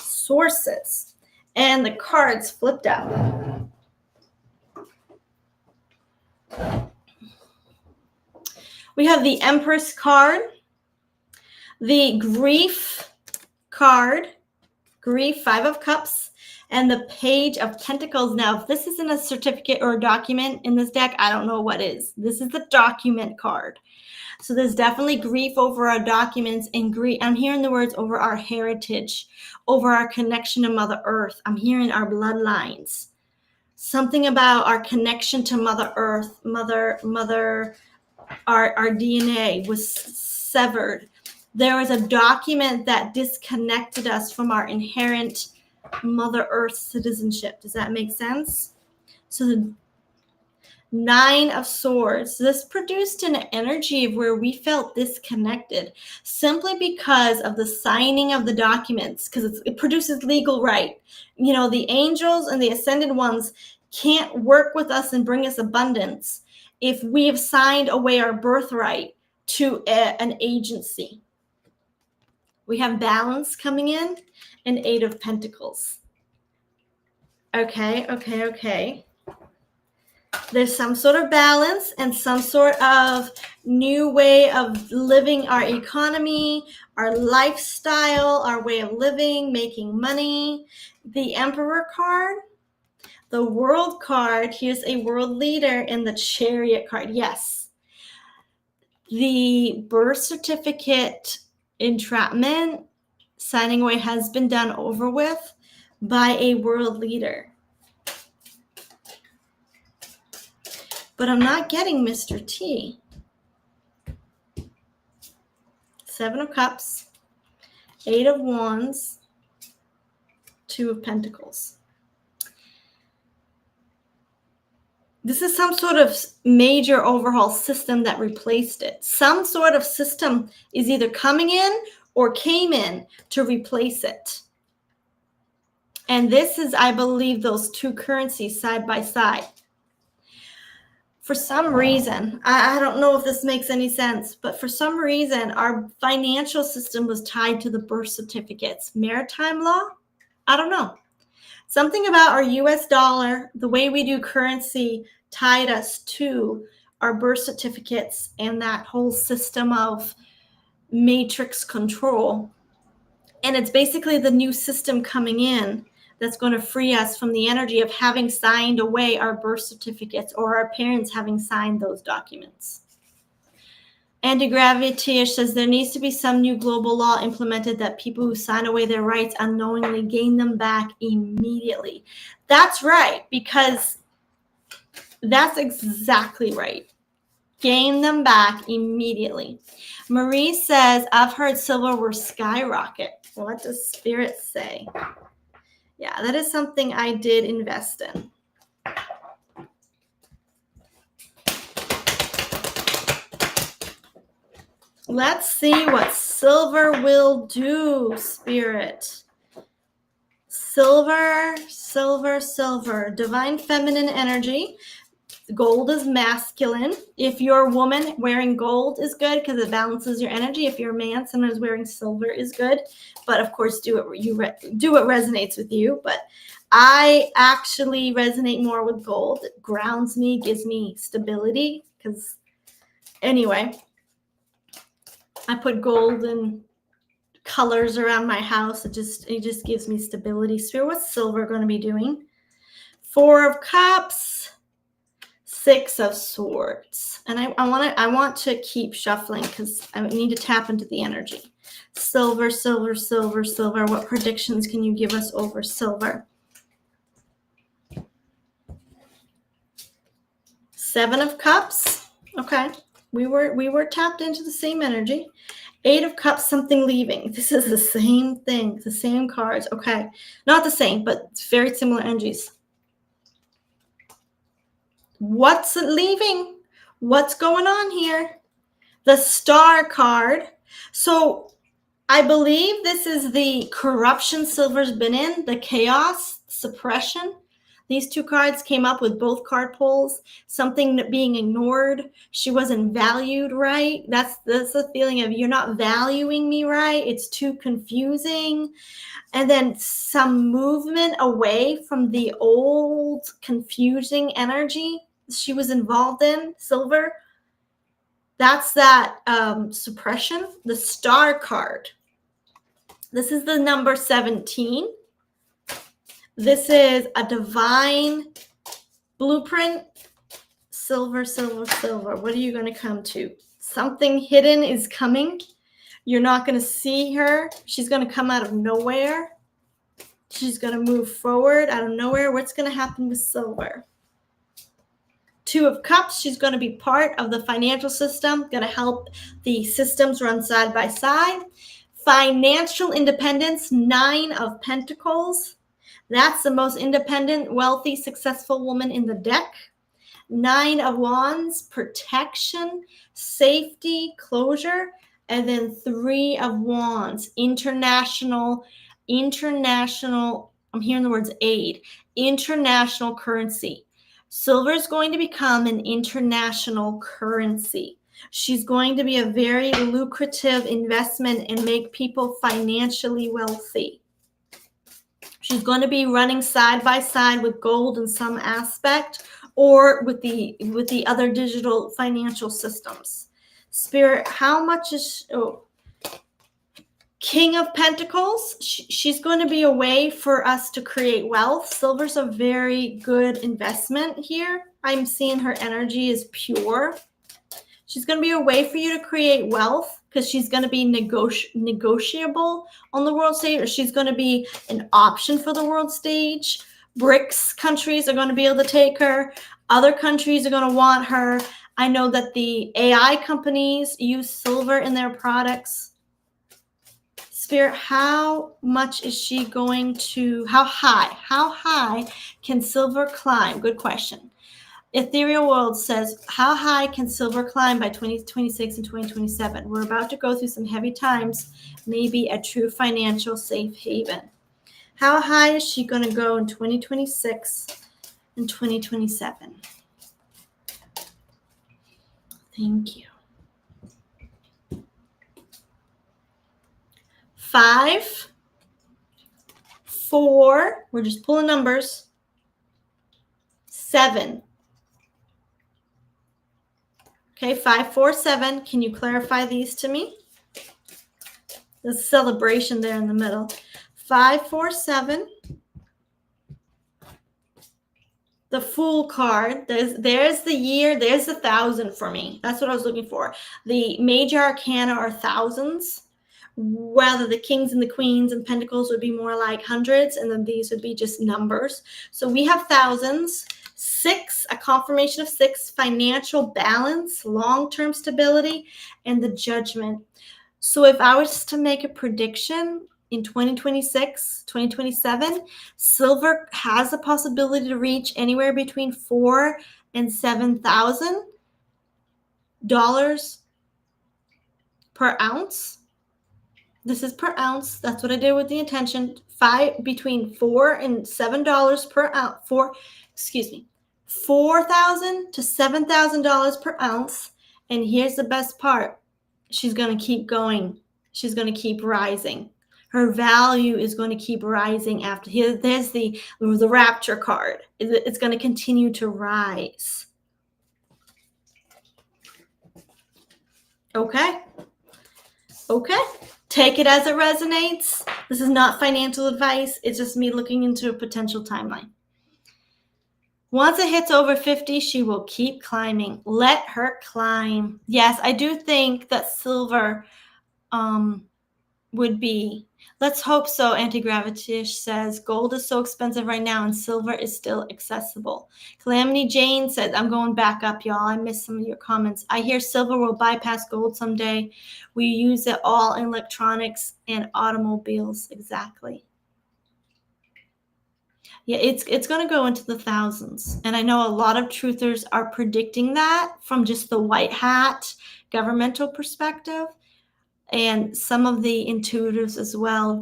sources. And the cards flipped out. We have the Empress card, the Grief card, Grief, 5 of Cups, and the Page of Pentacles. Now, if this isn't a certificate or a document in this deck, I don't know what is. This is the document card. So there's definitely grief over our documents and grief. I'm hearing the words over our heritage, over our connection to Mother Earth. I'm hearing our bloodlines. Something about our connection to Mother Earth, our DNA was severed. There was a document that disconnected us from our inherent Mother Earth citizenship. Does that make sense? So the 9 of Swords, this produced an energy of where we felt disconnected simply because of the signing of the documents, because it produces legal right. You know, the angels and the ascended ones can't work with us and bring us abundance if we have signed away our birthright to an agency. We have balance coming in and 8 of Pentacles. Okay. There's some sort of balance and some sort of new way of living our economy, our lifestyle, our way of living, making money. The Emperor card, the World card, here's a world leader, in the Chariot card. Yes. The birth certificate entrapment, signing away has been done over with by a world leader. But I'm not getting Mr. T. 7 of Cups, 8 of Wands, 2 of Pentacles. This is some sort of major overhaul system that replaced it. Some sort of system is either coming in or came in to replace it. And this is, I believe, those two currencies side by side. For some reason, I don't know if this makes any sense, but for some reason, our financial system was tied to the birth certificates. Maritime law? I don't know. Something about our US dollar, the way we do currency, tied us to our birth certificates and that whole system of matrix control. And it's basically the new system coming in that's going to free us from the energy of having signed away our birth certificates or our parents having signed those documents. Anti-gravity says there needs to be some new global law implemented that people who sign away their rights unknowingly gain them back immediately. That's right, because that's exactly right. Gain them back immediately. Marie says, I've heard silver will skyrocket. What does Spirit say? Yeah, that is something I did invest in. Let's see what silver will do, Spirit. Silver, silver, silver. Divine feminine energy. Gold is masculine. If you're a woman, wearing gold is good because it balances your energy. If you're a man, sometimes wearing silver is good. But of course, do what resonates with you. But I actually resonate more with gold. It grounds me, gives me stability. Because anyway, I put gold and colors around my house. It just gives me stability. Spirit, what's silver going to be doing? 4 of Cups. 6 of Swords. And I want to keep shuffling because I need to tap into the energy. Silver, silver, silver, silver. What predictions can you give us over silver? 7 of Cups. Okay. We were tapped into the same energy. 8 of Cups, something leaving. This is the same thing, the same cards. Okay. Not the same, but it's very similar energies. What's leaving? What's going on here? The Star card. So I believe this is the corruption silver's been in, the chaos, suppression. These two cards came up with both card pulls, something being ignored. She wasn't valued right. That's the feeling of you're not valuing me right. It's too confusing. And then some movement away from the old confusing energy she was involved in, silver. That's that suppression. The Star card. This is the number 17. This is a divine blueprint. Silver, silver, silver. What are you going to come to? Something hidden is coming. You're not going to see her. She's going to come out of nowhere. She's going to move forward out of nowhere. What's going to happen with silver? 2 of Cups. She's going to be part of the financial system, going to help the systems run side by side. Financial independence, 9 of Pentacles. That's the most independent, wealthy, successful woman in the deck. 9 of Wands, protection, safety, closure. And then 3 of Wands, international, I'm hearing the words aid, international currency. Silver is going to become an international currency. She's going to be a very lucrative investment and make people financially wealthy. She's going to be running side by side with gold in some aspect or with the other digital financial systems. Spirit, how much is King of Pentacles? She's going to be a way for us to create wealth. Silver's a very good investment here. I'm seeing her energy is pure. She's going to be a way for you to create wealth. because she's going to be negotiable on the world stage, or she's going to be an option for the world stage. BRICS countries are going to be able to take her. Other countries are going to want her. I know that the AI companies use silver in their products. Spirit, how much is she going to, how high can silver climb? Good question. Ethereal World says, how high can silver climb by 2026 and 2027? We're about to go through some heavy times, maybe a true financial safe haven. How high is she going to go in 2026 and 2027? Thank you. 5, 4, we're just pulling numbers, 7. Okay, 5, 4, 7. Can you clarify these to me? The celebration there in the middle. 5, 4, 7. The Fool card. There's the year. There's the 1,000 for me. That's what I was looking for. The major arcana are thousands. Whether the kings and the queens and pentacles would be more like hundreds, and then these would be just numbers. So we have thousands. 6, a confirmation of 6, financial balance, long-term stability, and the Judgment. So if I was to make a prediction in 2026, 2027, silver has the possibility to reach anywhere between $4,000 and $7,000 per ounce. This is per ounce. That's what I did with the intention. Between $4 and $7 per ounce. $4,000 to $7,000 per ounce. And here's the best part. She's going to keep going. She's going to keep rising. Her value is going to keep rising after here. There's the Rapture card. It's going to continue to rise. Okay. Take it as it resonates. This is not financial advice. It's just me looking into a potential timeline. Once it hits over 50, she will keep climbing. Let her climb. Yes, I do think that silver would be, let's hope so. Anti-Gravitish says, gold is so expensive right now and silver is still accessible. Calamity Jane says, I'm going back up, y'all. I missed some of your comments. I hear silver will bypass gold someday. We use it all in electronics and automobiles. Exactly. Yeah, it's going to go into the thousands. And I know a lot of truthers are predicting that from just the white hat governmental perspective. And some of the intuitives as well,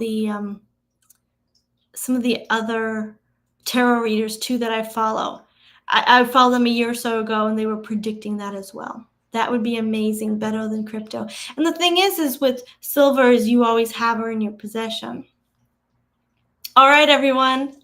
some of the other tarot readers too that I follow. I followed them a year or so ago, and they were predicting that as well. That would be amazing, better than crypto. And the thing is with silver is you always have her in your possession. All right, everyone.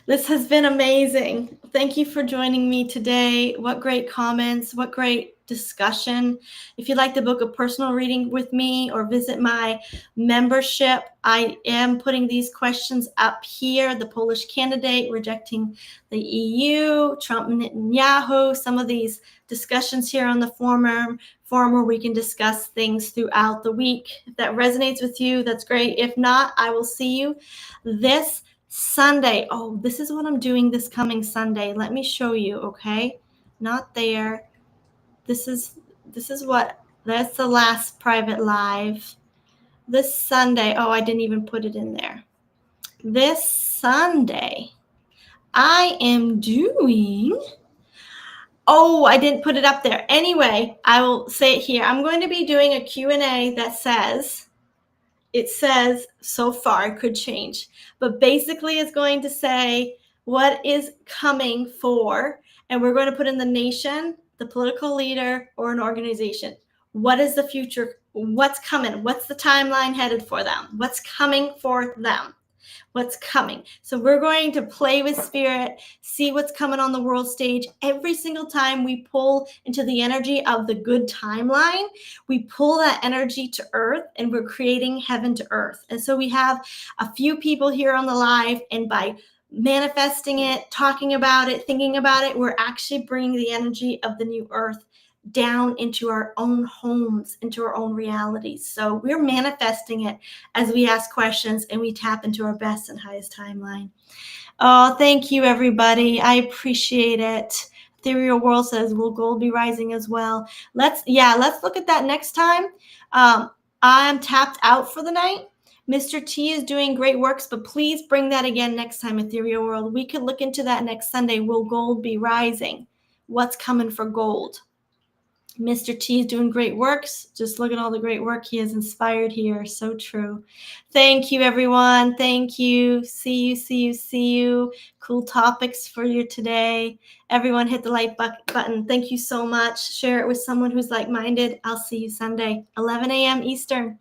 This has been amazing. Thank you for joining me today. What great comments, what great discussion. If you'd like to book a personal reading with me or visit my membership, I am putting these questions up here. The Polish candidate rejecting the EU, Trump and Netanyahu, some of these discussions here on the forum where we can discuss things throughout the week. If that resonates with you, that's great. If not, I will see you this Sunday. Oh, this is what I'm doing this coming Sunday. Let me show you, okay? Not there. This is what, that's the last private live. This Sunday, oh, I didn't even put it in there. This Sunday, I am doing, oh, I didn't put it up there. Anyway, I will say it here. I'm going to be doing a Q&A that says, it says so far, it could change, but basically it's going to say what is coming for, and we're going to put in the nation, the political leader, or an organization. What is the future? What's coming? What's the timeline headed for them? What's coming for them? What's coming? So we're going to play with spirit, see what's coming on the world stage. Every single time we pull into the energy of the good timeline, we pull that energy to earth, and we're creating heaven to earth. And so we have a few people here on the live, and by manifesting it, talking about it, thinking about it, we're actually bringing the energy of the new earth down into our own homes, into our own realities. So we're manifesting it as we ask questions and we tap into our best and highest timeline. Oh, thank you, everybody. I appreciate it. Ethereal World says, will gold be rising as well? Let's look at that next time. I'm tapped out for the night. Mr. T is doing great works, but please bring that again next time, Ethereal World. We could look into that next Sunday. Will gold be rising? What's coming for gold? Mr. T is doing great works. Just look at all the great work he has inspired here. So true. Thank you, everyone. Thank you. See you. Cool topics for you today. Everyone hit the like button. Thank you so much. Share it with someone who's like-minded. I'll see you Sunday, 11 a.m. Eastern.